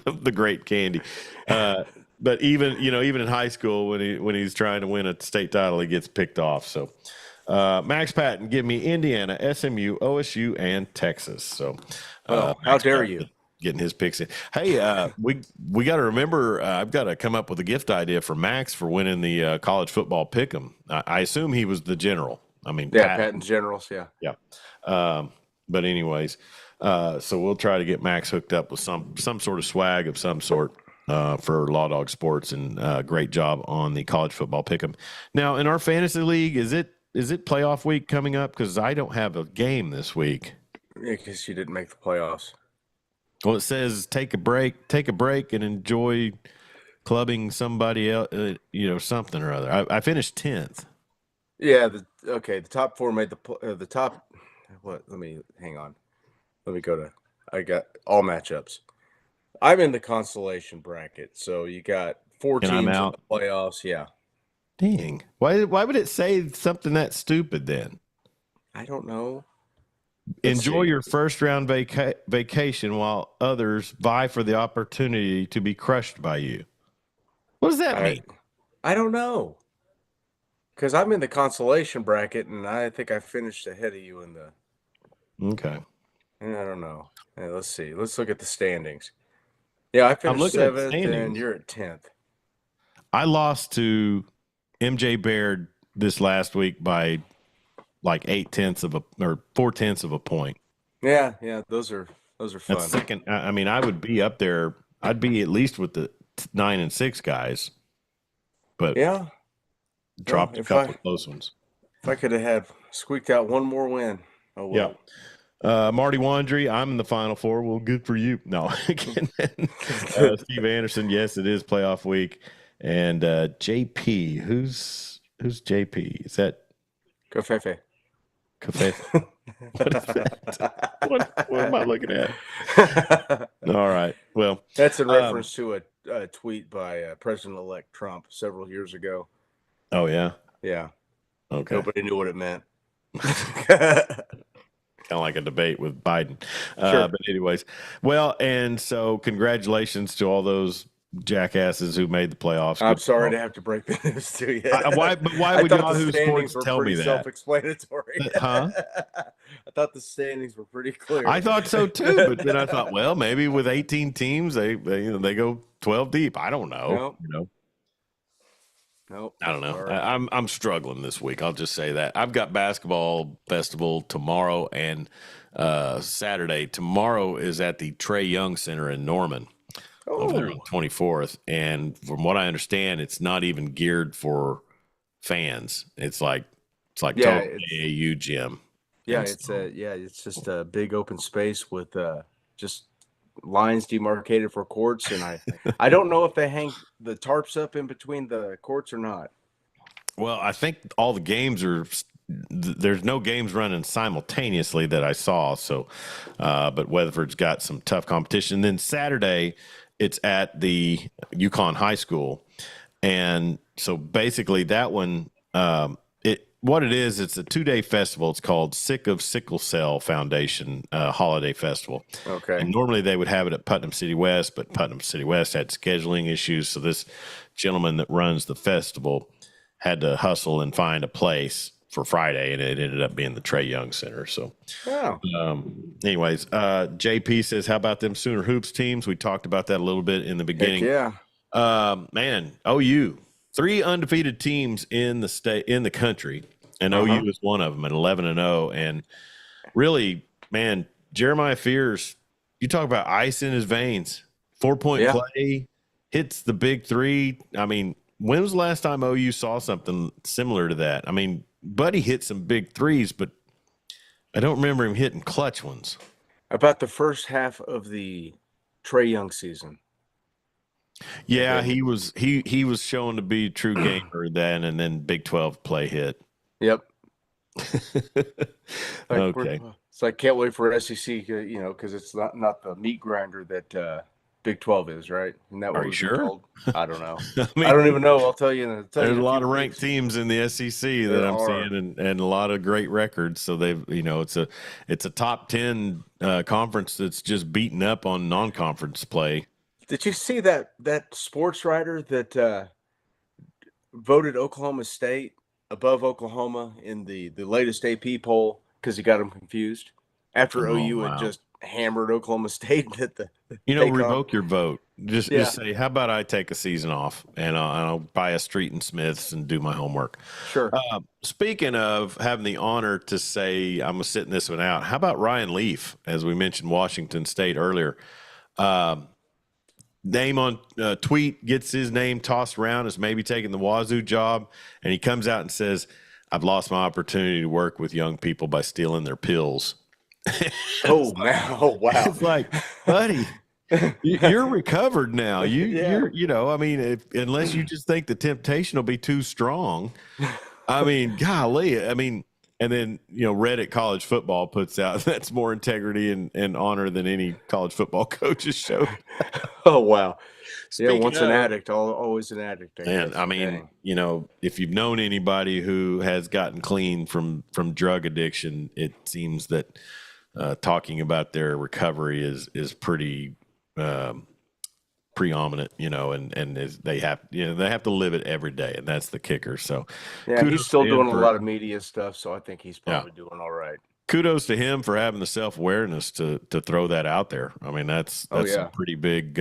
the great candy. But even in high school, when he's trying to win a state title, he gets picked off. So, Max Patton, give me Indiana, SMU, OSU, and Texas. So, how dare you? Getting his picks in. Hey, we got to remember. I've got to come up with a gift idea for Max for winning the college football pick'em. I assume he was the general. I mean, yeah, Patton Generals. Yeah, yeah. But anyways, so we'll try to get Max hooked up with some sort of swag of some sort for Law Dog Sports, and great job on the college football pick'em. Now, in our fantasy league, is it playoff week coming up? Because I don't have a game this week. because you didn't make the playoffs. Well, it says take a break, and enjoy clubbing somebody else. Something or other. I finished 10th. Yeah. The top four made the top. What? Hang on. Let me go to. I got all matchups. I'm in the consolation bracket, so you got 4 And I'm teams in out. the playoffs. Yeah. Dang. Why would it say something that stupid then? I don't know. Enjoy your first round vacation while others vie for the opportunity to be crushed by you. What does that mean? I don't know. Because I'm in the consolation bracket, and I think I finished ahead of you in the. Okay. I don't know. Let's see. Let's look at the standings. Yeah, I finished 7th, and you're at 10th. I lost to MJ Baird this last week by like 4/10 of a point. Yeah, those are fun. That's second. I mean, I would be up there. I'd be at least with the 9 and 6 guys, but yeah, dropped a couple of close ones. If I could have squeaked out one more win, oh well. Yeah. Marty Wandry, I'm in the Final Four. Well, good for you. No, Steve Anderson. Yes, it is playoff week. And JP, who's JP? Is that Covfefe? What is that? What am I looking at? All right. Well, that's in reference to a tweet by President-elect Trump several years ago. Oh yeah. Yeah. Okay. Nobody knew what it meant. Kind of like a debate with Biden. Sure. But anyways, well, and so congratulations to all those jackasses who made the playoffs. I'm sorry to have to break the news to you. Why would Yahoo Sports tell me that? Self-explanatory. Huh? I thought the standings were pretty clear. I thought so too, but then I thought, well, maybe with 18 teams, they go 12 deep. I don't know. Nope. I don't know. Right. I'm struggling this week. I'll just say that. I've got basketball festival tomorrow and Saturday. Tomorrow is at the Trey Young Center in Norman. Over there on 24th. And from what I understand, it's not even geared for fans. It's like total AAU gym. Yeah, it's just a big open space with just lines demarcated for courts, and I don't know if they hang the tarps up in between the courts or not. Well, I think all the games there's no games running simultaneously that I saw. So, but Weatherford's got some tough competition. Then Saturday, it's at the Yukon High School, and so basically that one, it's a 2-day festival. It's called Sick of Sickle Cell Foundation Holiday Festival. Okay. And normally they would have it at Putnam City West, but Putnam City West had scheduling issues, so this gentleman that runs the festival had to hustle and find a place for Friday, and it ended up being the Trey Young Center. So, anyways, JP says, how about them Sooner Hoops teams? We talked about that a little bit in the beginning. Heck yeah. Man, OU, 3 undefeated teams in the country, and OU is one of them at 11-0. And really, man, Jeremiah Fears, you talk about ice in his veins, 4-point play, hits the big 3. I mean, when was the last time OU saw something similar to that? I mean, Buddy hit some big 3s, but I don't remember him hitting clutch ones. About the first half of the Trey Young season. Yeah, he was shown to be a true gamer then, and then Big 12 play hit. Yep. Okay. So I can't wait for SEC, because it's not the meat grinder that Big 12 is, right? Isn't that Are what you we've been sure? told? I don't know. I I don't mean, even know. I'll tell you there's in a a lot few of ranked weeks. teams in the SEC that There I'm are. seeing, and a lot of great records. So they've, it's a top 10 conference that's just beating up on non-conference play. Did you see that sports writer that voted Oklahoma State above Oklahoma in the latest AP poll because he got them confused after Oh OU had wow! just hammered Oklahoma State at the take-off? Revoke your vote. Just Yeah, say, how about I take a season off and I'll buy a street in Smiths and do my homework. sure. Speaking of having the honor to say, I'm sitting this one out. How about Ryan Leaf? As we mentioned, Washington State earlier. Um, Name on tweet gets his name tossed around as maybe taking the Wazoo job, and he comes out and says, "I've lost my opportunity to work with young people by stealing their pills." Oh man! Oh wow! It's like, buddy, you're recovered now. Yeah. I mean, unless you just think the temptation will be too strong. I mean, golly, I mean, and then Reddit college football puts out that's more integrity and honor than any college football coaches show. Oh wow! Yeah, Speaking once an of, addict, always an addict, I and guess. I mean, Dang. if you've known anybody who has gotten clean from drug addiction, it seems that talking about their recovery is pretty preeminent, they have to live it every day, and that's the kicker. So, Yeah, he's kudos still to him doing a for lot of media stuff, so I think he's yeah, probably doing all right. kudos to him for having the self awareness to throw that out there. I mean, that's Oh some yeah. pretty big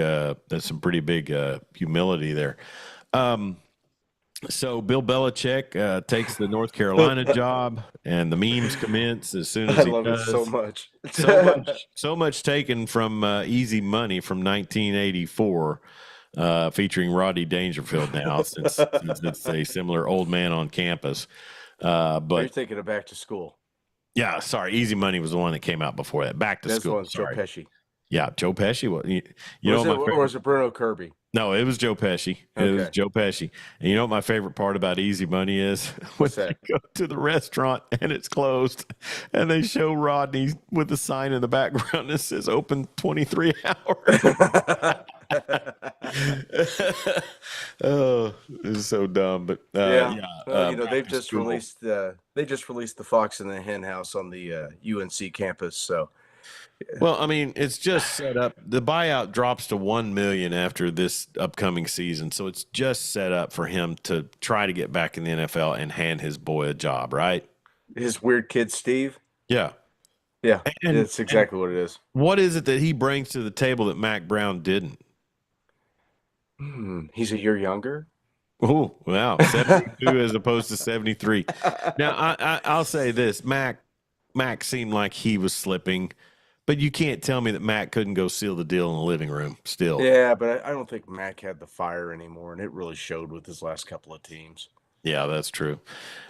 humility there. Um, So Bill Belichick takes the North Carolina job, and the memes commence as soon as I he love it so does. much. So much taken from Easy Money from 1984, featuring Rodney Dangerfield now, since it's a similar old man on campus. You're But thinking of Back to School. yeah, sorry, Easy Money was the one that came out before that. Back to That's the School. one with Joe Sorry, Pesci. yeah, Joe Pesci. You know Was what it, my or favorite. was it Bruno Kirby? No, it was Joe Pesci. It was Okay. Joe Pesci. And you know what my favorite part about Easy Money is? When What's they that? go to the restaurant and it's closed and they show Rodney with a sign in the background that says open 23 hours. Oh, it's so dumb. But Yeah. yeah, Well, back to school. they just released the Fox and the Hen House on the UNC campus. So Well, I mean, it's just set up. The buyout drops to 1 million after this upcoming season, so it's just set up for him to try to get back in the NFL and hand his boy a job, right? his weird kid Steve. Yeah. Yeah, And it's exactly what it is. what is it that he brings to the table that Mac Brown didn't? He's a year younger. Oh, wow, 72 as opposed to 73. Now, I'll say this: Mac seemed like he was slipping, but you can't tell me that Mac couldn't go seal the deal in the living room. Still, Yeah, but I don't think Mac had the fire anymore, and it really showed with his last couple of teams. yeah, that's true.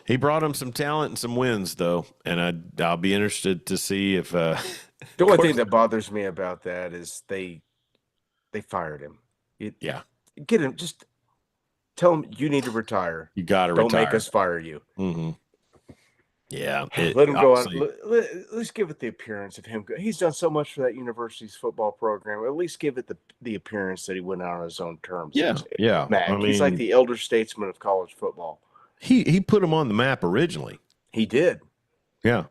He brought him some talent and some wins, though, and I'll be interested to see if. The only thing that bothers me about that is they fired him. Yeah, Get him. Just tell him you need to retire. you got to Don't make retire. us fire you. Mm-hmm. Yeah, Let him go out. honestly, At least give it the appearance of him. He's done so much for that university's football program. At least give it the appearance that he went out on his own terms. yeah, yeah. I Mac. He's like mean, the elder statesman of college football. he put him on the map originally. He did. Yeah.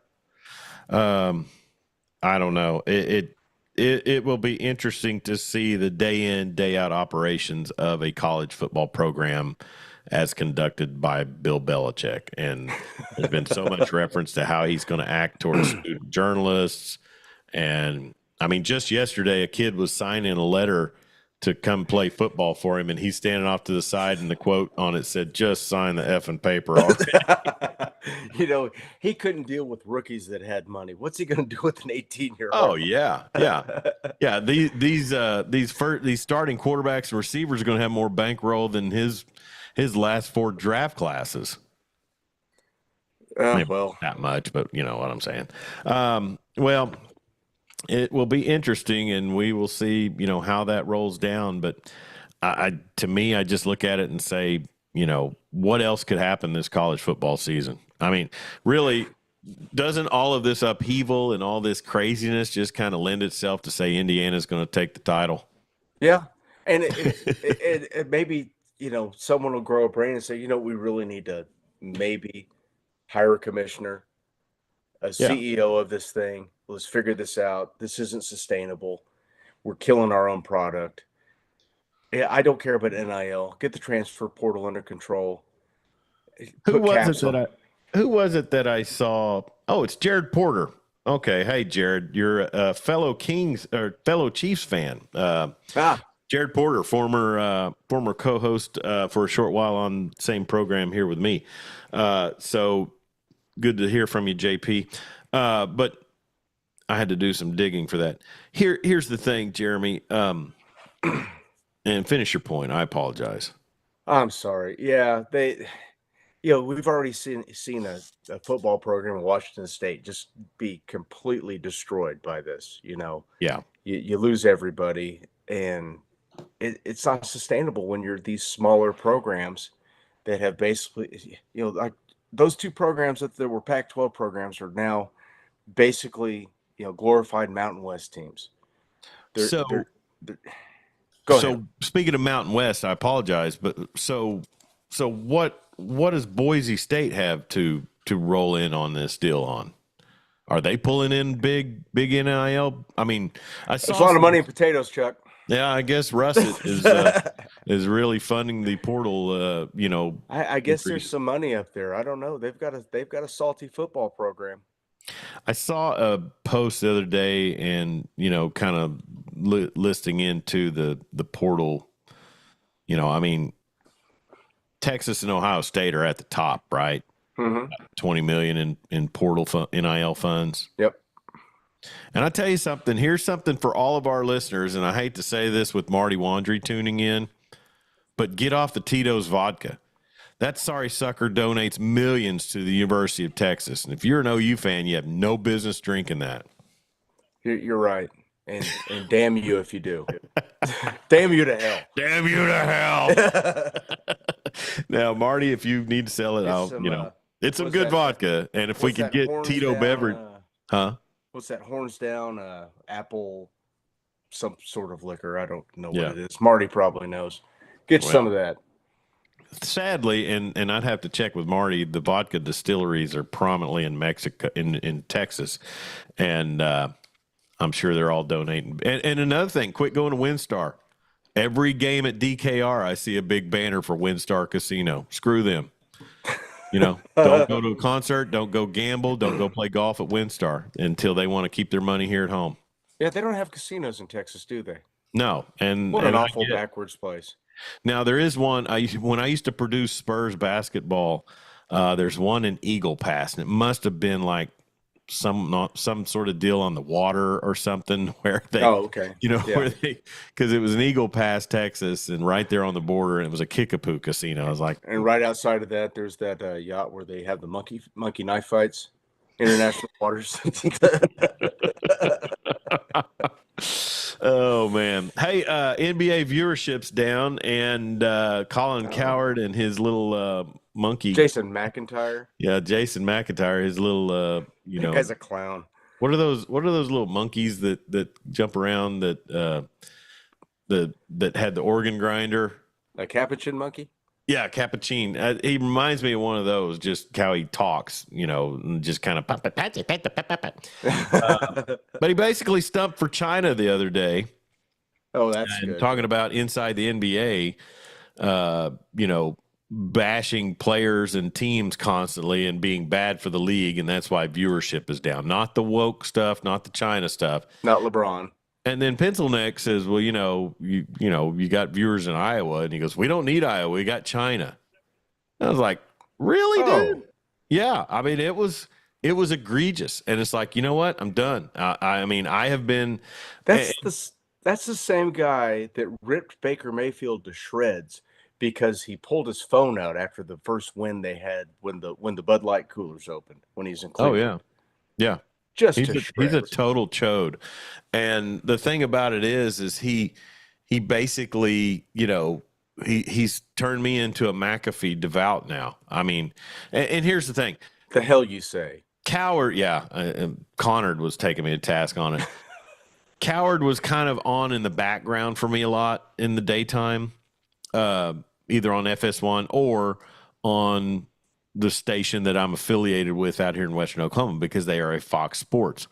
I don't know. It will be interesting to see the day in, day out operations of a college football program as conducted by Bill Belichick. And there's been so much reference to how he's going to act towards student journalists. And I mean, just yesterday, a kid was signing a letter to come play football for him, and he's standing off to the side, and the quote on it said, "Just sign the effing paper already." He couldn't deal with rookies that had money. What's he going to do with an 18-year-old? Oh yeah, yeah, yeah. These starting quarterbacks and receivers are going to have more bankroll than his last 4 draft classes. Maybe Well, not much, but you know what I'm saying. Well, it will be interesting, and we will see, how that rolls down. But to me, I just look at it and say, what else could happen this college football season? I mean, really, doesn't all of this upheaval and all this craziness just kind of lend itself to say Indiana's going to take the title? Yeah, and it maybe someone will grow a brain and say, we really need to maybe hire a commissioner, a Yeah. CEO of this thing. Let's figure this out. This isn't sustainable. We're killing our own product. Yeah, I don't care about NIL. Get the transfer portal under control. Who Put was it caps that on. I saw? Oh, it's Jared Porter. Okay, hey Jared, you're a fellow Kings or fellow Chiefs fan. Ah, Jared Porter, former co-host for a short while on the same program here with me. So good to hear from you, JP. But I had to do some digging for that. Here's the thing, Jeremy. And finish your point. I apologize. I'm sorry. Yeah, we've already seen a football program in Washington State just be completely destroyed by this. Yeah. You lose everybody, and it's not sustainable when you're these smaller programs that have basically, like those two programs that there were Pac-12 programs are now basically, glorified Mountain West teams. So They're go ahead. So speaking of Mountain West, I apologize, but what does Boise State have to roll in on this deal on? Are they pulling in big NIL? I mean, I There's a saw lot of some. money in potatoes, Chuck. Yeah, I guess Russet is really funding the portal. I guess there's increase. some money up there. I don't know. They've got a salty football program. I saw a post the other day, and kind of listing into the portal. I mean, Texas and Ohio State are at the top, right? Mm-hmm. 20 million in portal NIL funds. Yep. And I tell you something, here's something for all of our listeners, and I hate to say this with Marty Wandry tuning in, but get off the Tito's vodka. That sorry sucker donates millions to the University of Texas. And if you're an OU fan, you have no business drinking that. You're right. And damn you if you do. Damn you to hell. Damn you to hell. Now, Marty, if you need to sell it, it's some good vodka. And if we could get Tito beverage, huh? What's that? Horns down, apple, some sort of liquor. I don't know what Yeah. it is. Marty probably knows. Get some of that. Sadly, and I'd have to check with Marty, the vodka distilleries are prominently in Mexico, in Texas. And I'm sure they're all donating. And another thing, quit going to WinStar. Every game at DKR, I see a big banner for WinStar Casino. Screw them. Don't go to a concert, don't go gamble, don't go play golf at WinStar until they want to keep their money here at home. Yeah, they don't have casinos in Texas, do they? No, and what an awful backwards place. Now there is one. When I used to produce Spurs basketball, there's one in Eagle Pass, and it must have been like some sort of deal on the water or something where they, where they, because it was in Eagle Pass, Texas, and right there on the border, and it was a Kickapoo casino. I was like, and right outside of that, there's that yacht where they have the monkey knife fights, international waters. Oh man! Hey, NBA viewership's down, and Colin Cowherd and his little monkey, Jason McIntyre. Yeah, Jason McIntyre, his little, that guy's a clown. What are those little monkeys that jump around that had the organ grinder? A capuchin monkey. Yeah, Capuchin. He reminds me of one of those, just how he talks, and just kind of. But he basically stumped for China the other day. Oh, that's good. Talking about inside the NBA, bashing players and teams constantly and being bad for the league, and that's why viewership is down. Not the woke stuff, not the China stuff. Not LeBron. And then Pencilneck says, well, you got viewers in Iowa. And he goes, we don't need Iowa. We got China. I was like, really, dude? Yeah. I mean, it was egregious. And it's like, you know what? I'm done. I have been. That's the same guy that ripped Baker Mayfield to shreds because he pulled his phone out after the first win they had when the Bud Light coolers opened when he's in Cleveland. Oh, yeah. Yeah. He's a total chode. And the thing about it is he basically, he's turned me into a McAfee devout now. I mean, and here's the thing. The hell you say? Coward, yeah. Connard was taking me to task on it. Coward was kind of on in the background for me a lot in the daytime, either on FS1 or on the station that I'm affiliated with out here in Western Oklahoma because they are a Fox Sports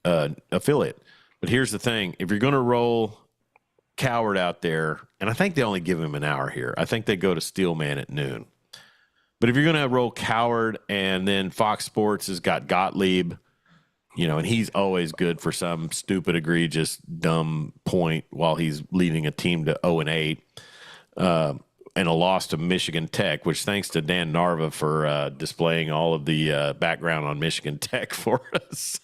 affiliate. But here's the thing. If you're going to roll Coward out there, and I think they only give him an hour here. I think they go to Steelman at noon. But if you're going to roll Coward and then Fox Sports has got Gottlieb, and he's always good for some stupid, egregious, dumb point while he's leading a team to 0-8 and a loss to Michigan Tech, which thanks to Dan Narva for displaying all of the background on Michigan Tech for us.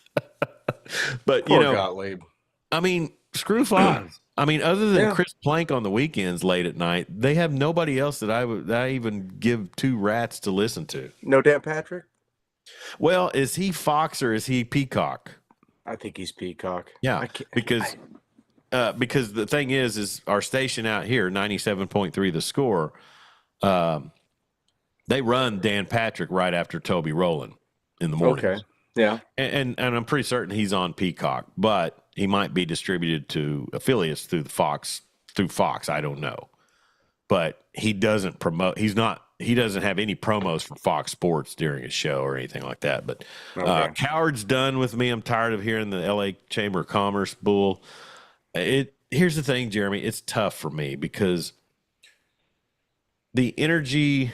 But, Poor Gottlieb. I mean, screw Fox. I mean, other than Chris Plank on the weekends late at night, they have nobody else that I even give two rats to listen to. No Dan Patrick? Well, is he Fox or is he Peacock? I think he's Peacock. Yeah, because the thing is our station out here, 97.3 The Score, they run Dan Patrick right after Toby Rowland in the morning. Okay, yeah. And I'm pretty certain he's on Peacock, but he might be distributed to affiliates through Fox. I don't know, but he doesn't promote. He doesn't have any promos for Fox Sports during his show or anything like that. But Coward's done with me. I'm tired of hearing the LA Chamber of Commerce bull. Here's the thing, Jeremy. It's tough for me because the energy.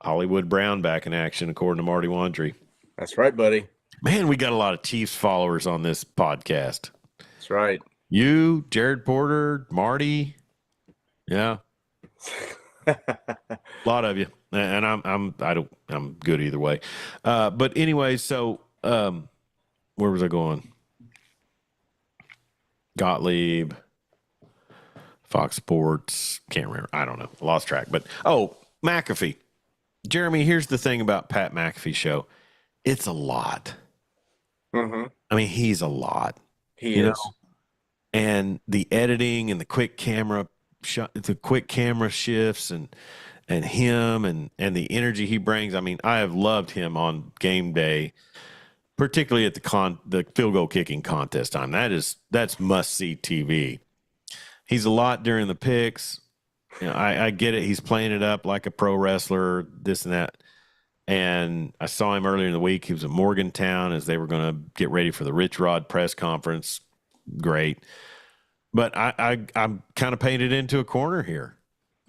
Hollywood Brown back in action, according to Marty Wandry. That's right, buddy. Man, we got a lot of Chiefs followers on this podcast. That's right. You, Jared Porter, Marty. Yeah. A lot of you. And I'm good either way. But anyway, so where was I going? Gottlieb, Fox Sports, can't remember. I don't know. Lost track. But McAfee. Jeremy, here's the thing about Pat McAfee's show. It's a lot. Mm-hmm. I mean, he's a lot. He is. And the editing and the quick camera shifts and him and the energy he brings. I mean, I have loved him on game day, particularly at the field goal kicking contest time. That's must see TV. He's a lot during the picks. I get it. He's playing it up like a pro wrestler, this and that. And I saw him earlier in the week. He was at Morgantown as they were going to get ready for the Rich Rod press conference. Great. But I'm kind of painted into a corner here.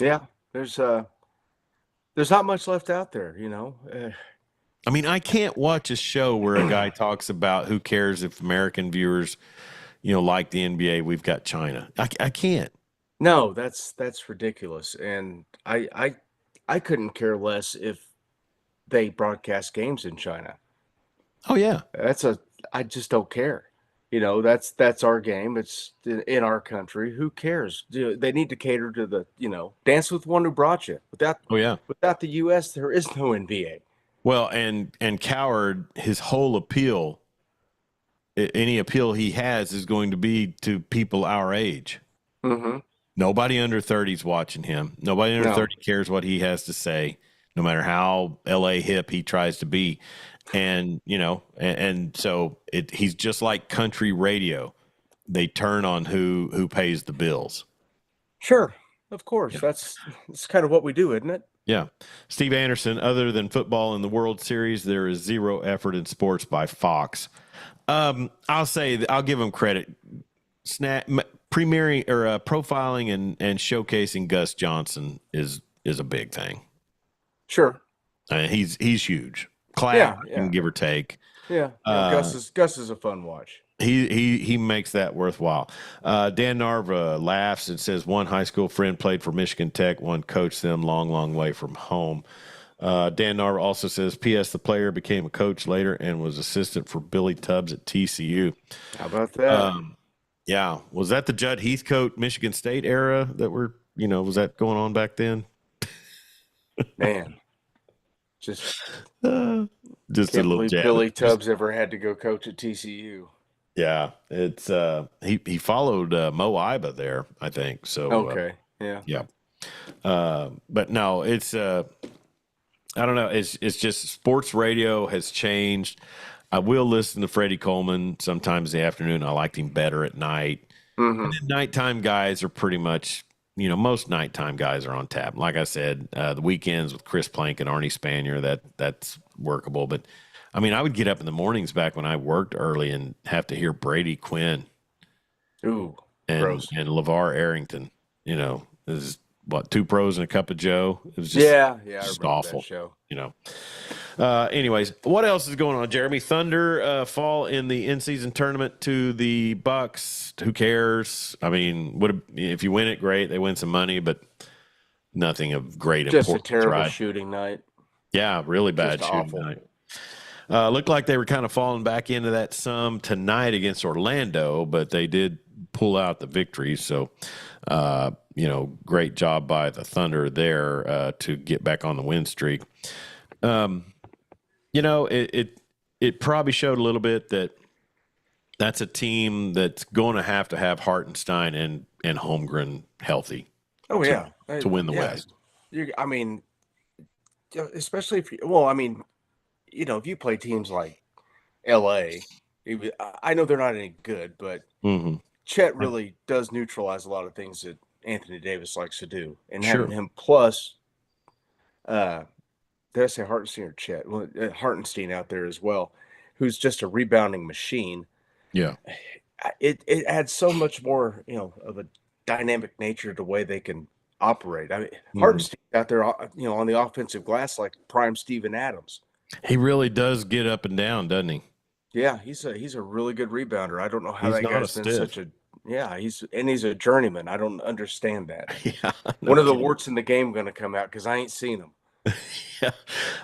Yeah. There's not much left out there, I mean, I can't watch a show where a guy talks about who cares if American viewers, like the NBA, we've got China. I can't. No, that's ridiculous. And I couldn't care less if they broadcast games in China. Oh yeah. I just don't care. That's our game. It's in our country. Who cares? They need to cater to the, dance with one who brought you. Without the US, there is no NBA. Well, and Coward, his whole appeal, any appeal he has is going to be to people our age. Mm-hmm. Nobody under 30 is watching him. Nobody under 30 cares what he has to say, no matter how LA hip he tries to be. And, and so he's just like country radio. They turn on who pays the bills. Sure. Of course. Yeah. That's kind of what we do, isn't it? Yeah. Steve Anderson, other than football in the World Series, there is zero effort in sports by Fox. I'll give him credit. Premiering or profiling and showcasing Gus Johnson is a big thing. Sure. He's huge. Clap, give or take. Yeah. Gus is a fun watch. He makes that worthwhile. Dan Narva laughs and says one high school friend played for Michigan Tech, one coached them long way from home. Dan Narva also says, P.S. the player became a coach later and was assistant for Billy Tubbs at TCU. How about that? Yeah. Was that the Judd Heathcote Michigan State era that was that going on back then? Man. Just a little jab. Billy Tubbs ever had to go coach at TCU. Yeah. It's he followed Mo Iba there, I think. So okay. Yeah. Yeah. But no, it's I don't know. It's just sports radio has changed. I will listen to Freddie Coleman sometimes in the afternoon. I liked him better at night. And Mm-hmm. then nighttime guys are pretty much, most nighttime guys are on tap. Like I said, the weekends with Chris Plank and Arnie Spanier, that's workable. But I mean, I would get up in the mornings back when I worked early and have to hear Brady Quinn Ooh, and gross. LeVar Arrington. This is what, two pros and a cup of Joe. It was Yeah, yeah, I just remember that awful. show. You know. Anyways, what else is going on, Jeremy? Thunder fall in the in-season tournament to the Bucks. Who cares? I mean, if you win it, great. They win some money, but nothing of great Just a importance, terrible right? shooting night. Yeah, really Just bad shooting awful. night. Looked like they were kind of falling back into that some tonight against Orlando, but they did pull out the victory. So, great job by the Thunder there to get back on the win streak. It probably showed a little bit that that's a team that's going to have Hartenstein and Holmgren healthy Oh to yeah, to win the yeah. West. I mean, especially if you. Well, I mean, if you play teams like L.A., I know they're not any good, but Mm-hmm. Chet really does neutralize a lot of things that Anthony Davis likes to do, and having Sure. him plus, uh, did I say Hartenstein or Chet? Well, Hartenstein out there as well, who's just a rebounding machine. Yeah. It adds so much more, of a dynamic nature to the way they can operate. I mean, Mm-hmm. Hartenstein out there, on the offensive glass like prime Steven Adams. He really does get up and down, doesn't he? Yeah, he's a really good rebounder. I don't know how He's that not a guy's been such stiff. a yeah, he's a journeyman. I don't understand that. Yeah, no One of the kidding. warts in the game going to come out because I ain't seen him.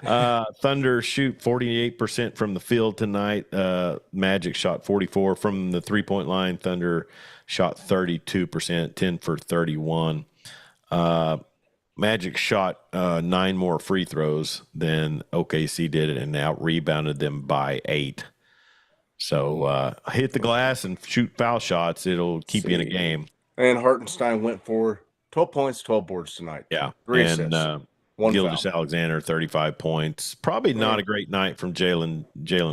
Yeah. Thunder shoot 48% from the field tonight. Magic shot 44 from the 3-point line. Thunder shot 32%, 10 for 31. Magic shot 9 more free throws than OKC did and out rebounded them by 8. So hit the glass and shoot foul shots. It'll keep you in a See, game. and Hartenstein went for 12 points, 12 boards tonight, Yeah. 3 assists, one Gilgeous foul. Alexander, 35 points. Probably not Yeah. a great night from Jalen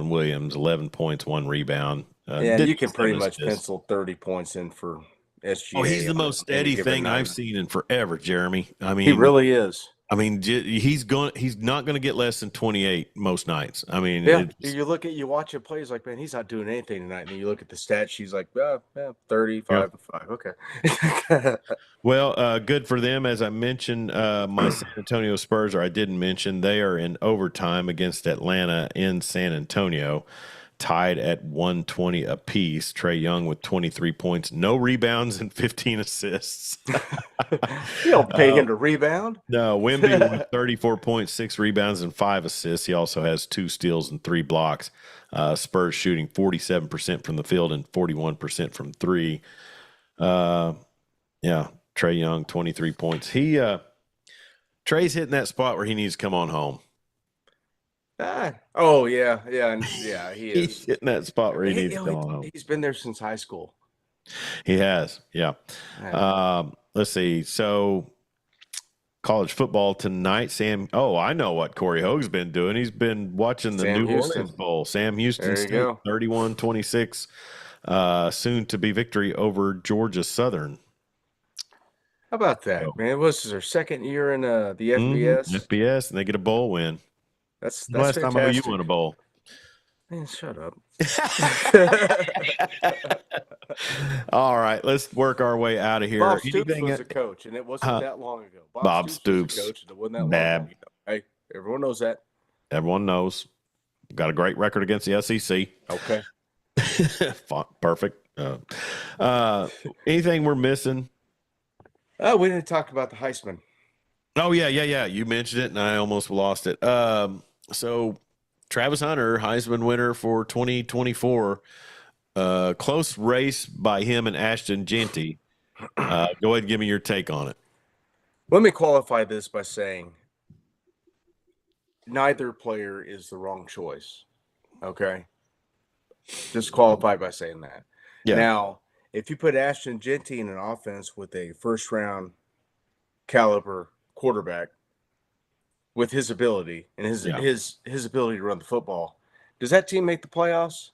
Williams, 11 points, 1 rebound. Yeah, Did you can pretty 7 much assists. pencil 30 points in for Oh, he's SGA the on most any steady given thing I've night. seen in forever, Jeremy. He really is. He's not going to get less than 28 most nights. I mean, Yeah, it's you watch him play, he's like, man, he's not doing anything tonight. And then you look at the stats, she's like, yeah. 35 to 5. Okay. Well, good for them. As I mentioned, my San Antonio Spurs, or I didn't mention, they are in overtime against Atlanta in San Antonio, tied at 120 apiece. Trae Young with 23 points, no rebounds, and 15 assists. You don't pay him to rebound. No, Wemby with 34 points, 6 rebounds, and 5 assists. He also has 2 steals and 3 blocks. Spurs shooting 47% from the field and 41% from 3. Yeah, Trae Young, 23 points. Trey's hitting that spot where he needs to come on home. Oh yeah, yeah, he He's is. hitting that spot where he needs to come on home. He's been there since high school. He has, yeah. Let's see. So, college football tonight. I know what Corey Hogue's been doing. He's been watching the Sam New Houston. Orleans Bowl. Sam Houston There you State, go. 31-26. Soon to be victory over Georgia Southern. How about that, So, man? This is their second year in the FBS. FBS, and they get a bowl win. That's Last time OU fantastic. won a bowl. Man, shut up. All right, let's work our way out of here. Bob Stoops was a coach, and it wasn't that long ago. Bob Stoops was a coach, and it wasn't that long Bab. ago. Hey, everyone knows that. Everyone knows. Got a great record against the SEC. Okay. Perfect. Anything we're missing? Oh, we didn't talk about the Heisman. Oh, yeah. You mentioned it, and I almost lost it. So Travis Hunter, Heisman winner for 2024. Close race by him and Ashton Genty. Go ahead and give me your take on it. Let me qualify this by saying neither player is the wrong choice. Okay. Just qualify by saying that. Yeah. Now, if you put Ashton Genty in an offense with a first round caliber quarterback, with his ability and Yeah. his ability to run the football. Does that team make the playoffs?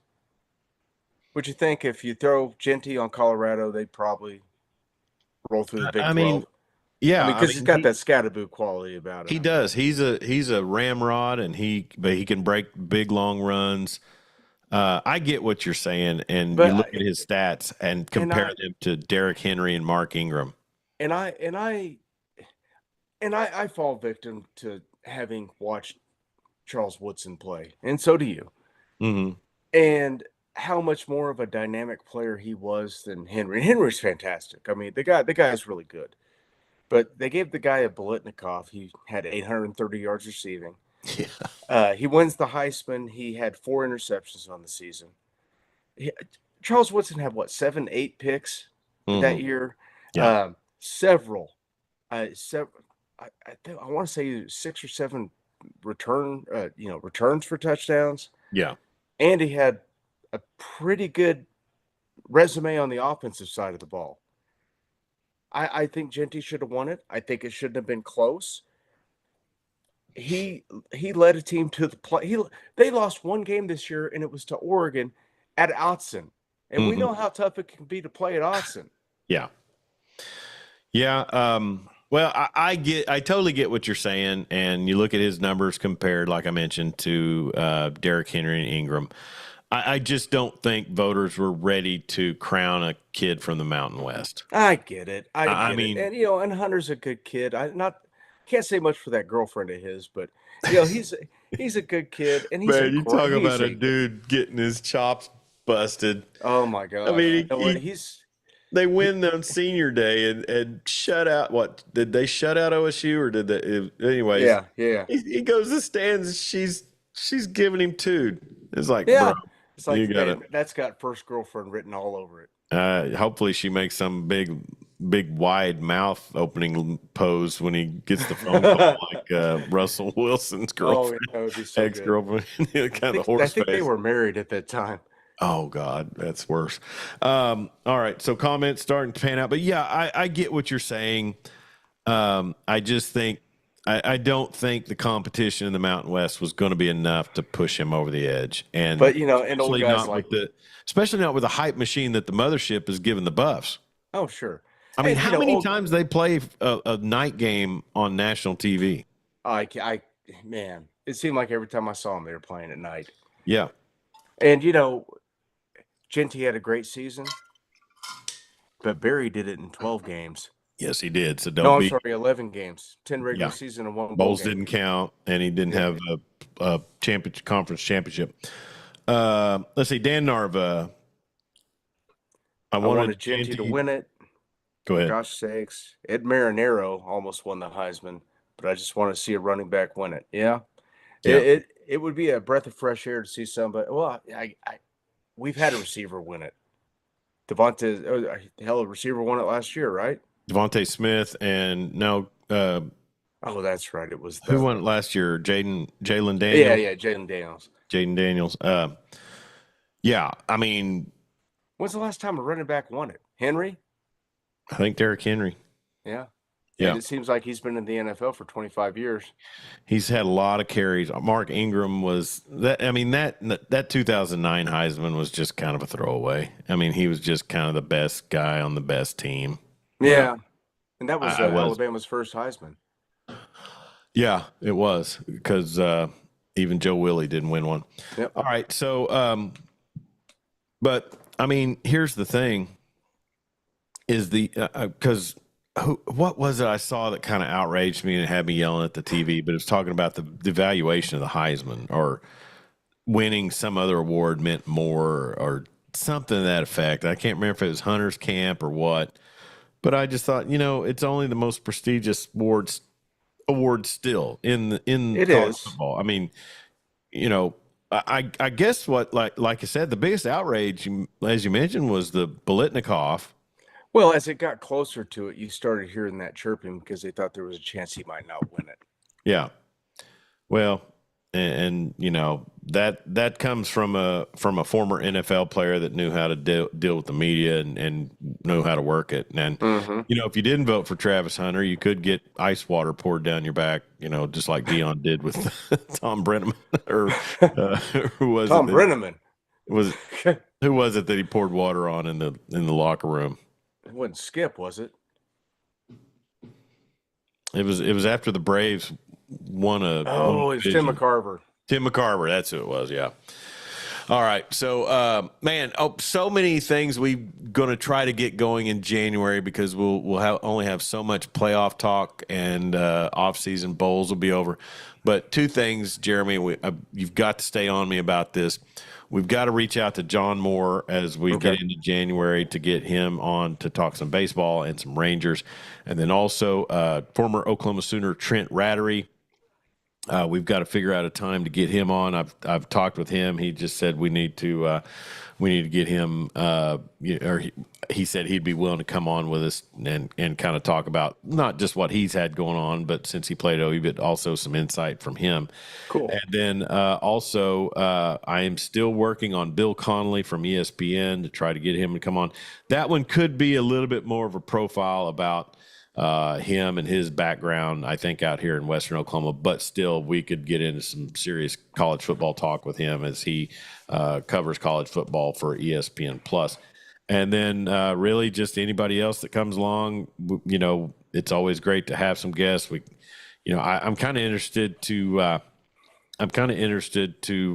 Would you think if you throw Genty on Colorado, they'd probably roll through the Big I mean, 12? I yeah, mean, I because he's mean got that Scatterboo quality about he him. does. He's a ramrod, and he can break big long runs. I get what you're saying, and you But look at his stats and and compare I them to Derrick Henry and Mark Ingram. and I and I I fall victim to having watched Charles Woodson play, and so do you. Hmm. And how much more of a dynamic player he was than Henry. Henry's fantastic. I mean, the guy is really good. But they gave the guy a Bolitnikov. He had 830 yards receiving. Yeah. He wins the Heisman. He had 4 interceptions on the season. He, Charles Woodson had what, 7, 8 picks that Hmm. year. Yeah. Several, several. I want to say 6 or 7 returns for touchdowns. Yeah. And he had a pretty good resume on the offensive side of the ball. I think Genty should have won it. I think it shouldn't have been close. He he led a team to the play. They lost one game this year, and it was to Oregon at Autzen. And we Hmm. know how tough it can be to play at Autzen. Yeah. Yeah. Well, I totally get what you're saying. And you look at his numbers compared, like I mentioned, to Derrick Henry and Ingram. I just don't think voters were ready to crown a kid from the Mountain West. I get it. I I get it. mean, And and Hunter's a good kid. I not can't say much for that girlfriend of his, but he's a good kid, and man, you talk he's about a a dude getting his chops busted. oh my I gosh. mean, You know what? they He, win on senior day and shut out. What did they shut out OSU or did they? Anyways, yeah, yeah. he goes to the stands. And she's giving him two. It's like, bro, Yeah. It's you like, got to. man, that's got first girlfriend written all over it. Hopefully, she makes some big wide mouth opening pose when he gets the phone call, like Russell Wilson's Oh, girlfriend, that would be so ex good. girlfriend, kind of I horse think they face. were married at that time. Oh God, that's worse. All right, so comments starting to pan out, but yeah, I get what you're saying. I just think I don't think the competition in the Mountain West was going to be enough to push him over the edge, and But and old especially guys not like, with the hype machine that the mothership is giving the Buffs. oh sure, I mean, and how many old times they play a night game on national TV? I man, it seemed like every time I saw them, they were playing at night. Yeah, And Genty had a great season, but Barry did it in 12 games. yes, he did. So No, don't I'm be. sorry, 11 games, 10 regular Yeah, season and 1 bowl bowls game. didn't count, and he didn't Yeah, have a conference championship. Let's see, Dan Narva. I I wanted wanted Genty to Genty. win it. Go For ahead. gosh sakes, Ed Marinero almost won the Heisman, but I just want to see a running back win it. Yeah, Yeah, it would be a breath of fresh air to see somebody. Well, we've had a receiver win it. Hell, a receiver won it last year, right? Devontae Smith, and no, Oh, that's right. It was who the won it last year? Jalen yeah, Daniels. yeah, Jalen Daniels. Jaden Daniels. Yeah, I mean, When's the last time a running back won it? Henry? I think Derrick Henry. Yeah. And Yeah, it seems like he's been in the NFL for 25 years. he's had a lot of carries. Mark Ingram was that. I mean that 2009 Heisman was just kind of a throwaway. I mean, he was just kind of the best guy on the best team. Well, Yeah. And that was I was. Alabama's first Heisman. Yeah, it was because even Joe Willie didn't win one. Yep. All right, so but I mean, here's the thing: is the because what was it I saw that kind of outraged me and had me yelling at the TV? But it was talking about the valuation of the Heisman or winning some other award meant more or something to that effect. I can't remember if it was Hunter's Camp or what. But I just thought, it's only the most prestigious award still in It college is. football. I mean, I guess what like I said, the biggest outrage, as you mentioned, was the Bolitnikov. Well, as it got closer to it, you started hearing that chirping because they thought there was a chance he might not win it. Yeah. Well, and that comes from a former NFL player that knew how to deal with the media and know how to work it. And if you didn't vote for Travis Hunter, you could get ice water poured down your back, just like Dion did with Tom Brenneman, or who was Tom it? Brenneman. Who was it that he poured water on in the locker room? It wasn't Skip, was it? It was after the Braves won a. It's Tim McCarver. Tim McCarver, that's who it was. Yeah. All right. So, so many things we're going to try to get going in January, because we'll only have so much playoff talk, and off-season bowls will be over. But two things, Jeremy, you've got to stay on me about this. We've got to reach out to John Moore as we get into January to get him on to talk some baseball and some Rangers. And then also former Oklahoma Sooner Trent Rattery. We've got to figure out a time to get him on. I've talked with him. He just said we need to get him. He said he'd be willing to come on with us and kind of talk about not just what he's had going on, but since he played OE, but also some insight from him. Cool. And then also I am still working on Bill Connolly from ESPN to try to get him to come on. That one could be a little bit more of a profile about him and his background, I think, out here in Western Oklahoma, but still we could get into some serious college football talk with him as he covers college football for ESPN Plus. And then really just anybody else that comes along, it's always great to have some guests. I'm kind of interested to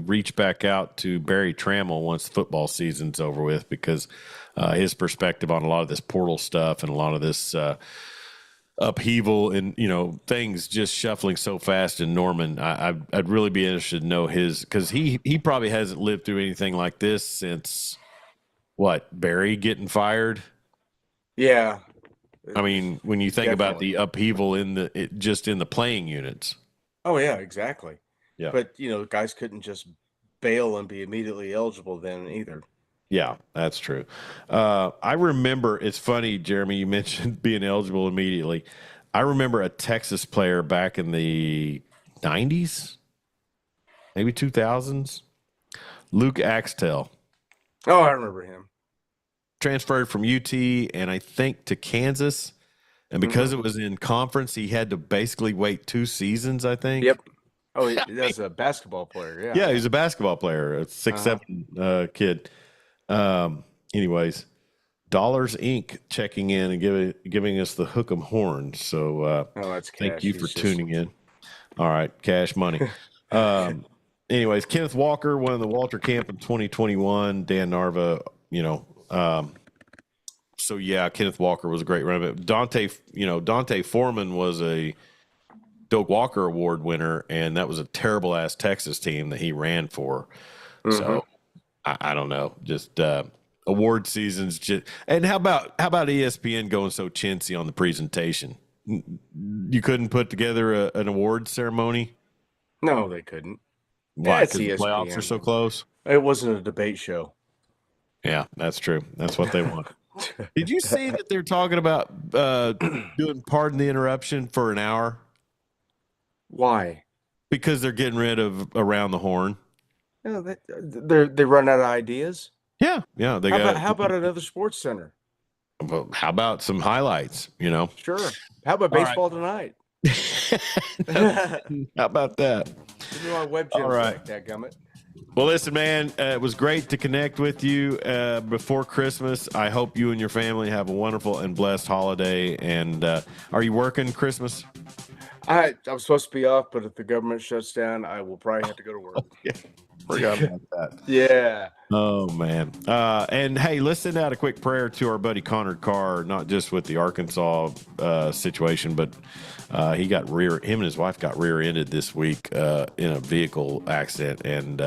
reach back out to Barry Trammell once the football season's over with, because his perspective on a lot of this portal stuff and a lot of this upheaval and things just shuffling so fast in Norman. I'd really be interested to know his, because he probably hasn't lived through anything like this since Barry getting fired. Yeah, I mean, when you think about the upheaval just in the playing units. Oh yeah, exactly. Yeah, but guys couldn't just bail and be immediately eligible then either. Yeah, that's true. I remember, it's funny, Jeremy, you mentioned being eligible immediately. I remember a Texas player back in the 90s, maybe 2000s, Luke Axtell. Oh, I remember him. Transferred from UT and I think to Kansas. And because it was in conference, he had to basically wait 2 seasons, I think. Yep. Oh, that's a basketball player. Yeah. Yeah, he's a basketball player, a 6'7" kid. Anyways, Dollars Inc. checking in and giving us the hook'em horn. So that's cash. Thank you for tuning in. All right, cash money. Anyways, Kenneth Walker won the Walter Camp in 2021. Dan Narva, so yeah, Kenneth Walker was a great runner. Dante Foreman was a Doak Walker Award winner, and that was a terrible ass Texas team that he ran for. So I don't know, just award seasons. And how about ESPN going so chintzy on the presentation? You couldn't put together an award ceremony? No, they couldn't. Why? Because the playoffs are so close? It wasn't a debate show. Yeah, that's true. That's what they want. Did you see that they're talking about doing pardon the interruption for an hour? Why? Because they're getting rid of Around the Horn. They run out of ideas. Yeah. How about another sports center? Well, how about some highlights? Sure. How about baseball tonight? How about that? Our web gym. All right, dadgummit. Well, listen, man, it was great to connect with you before Christmas. I hope you and your family have a wonderful and blessed holiday. And are you working Christmas? I'm supposed to be off, but if the government shuts down, I will probably have to go to work. Yeah. Forgot about that. Yeah. Oh, man. And hey, let's send out a quick prayer to our buddy Connor Carr, not just with the Arkansas situation, but him and his wife got rear-ended this week in a vehicle accident, and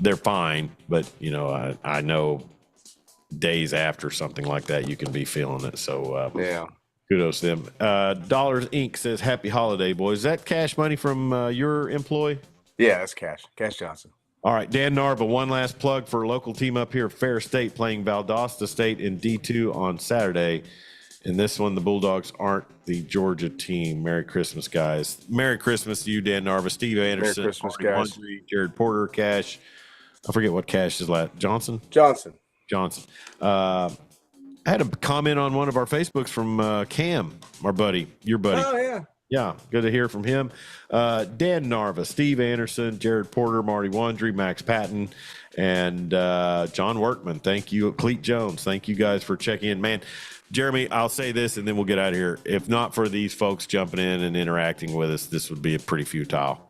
they're fine. But, I know days after something like that, you can be feeling it. So, yeah. Kudos to them. Dollars Inc. says, happy holiday, boys. Is that cash money from your employee? Yeah, that's Cash. Cash Johnson. All right, Dan Narva, one last plug for a local team up here, Fair State, playing Valdosta State in D2 on Saturday. In this one, the Bulldogs aren't the Georgia team. Merry Christmas, guys. Merry Christmas to you, Dan Narva, Steve Anderson, Merry Christmas, guys. Jared Porter, Cash. I forget what Cash is last. Johnson. I had a comment on one of our Facebooks from Cam, our buddy, your buddy. Oh, yeah. Yeah, good to hear from him. Dan Narva, Steve Anderson, Jared Porter, Marty Wandry, Max Patton, and John Workman. Thank you. Cleet Jones, thank you guys for checking in. Man, Jeremy, I'll say this and then we'll get out of here. If not for these folks jumping in and interacting with us, this would be a pretty futile.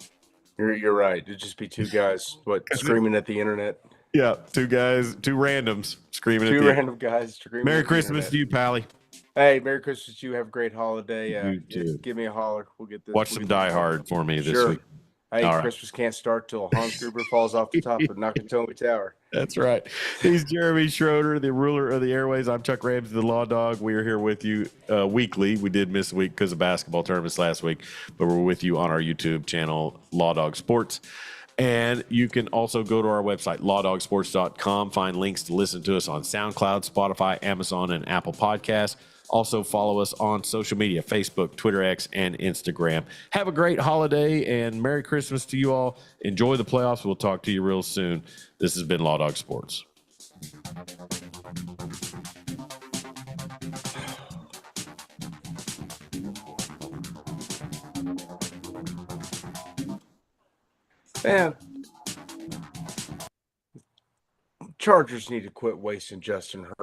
You're right. It'd just be two guys, screaming at the internet. Yeah, two randoms screaming Two at the random guys screaming. Merry at the Christmas internet. to you, Pally. Hey, Merry Christmas to you. Have a great holiday. You too. Give me a holler. We'll get this. Watch some Die Hard for me this week. Hey, All right. Christmas can't start till Hans Gruber falls off the top of Nakatomi Tower. That's right. He's Jeremy Schroeder, the ruler of the airways. I'm Chuck Ramsey, the Law Dog. We are here with you weekly. We did miss a week because of basketball tournaments last week, but we're with you on our YouTube channel, Law Dog Sports. And you can also go to our website, lawdogsports.com, find links to listen to us on SoundCloud, Spotify, Amazon, and Apple Podcasts. Also follow us on social media, Facebook, Twitter X, and Instagram. Have a great holiday and Merry Christmas to you all. Enjoy the playoffs. We'll talk to you real soon. This has been Law Dog Sports. Man, Chargers need to quit wasting Justin Herbert.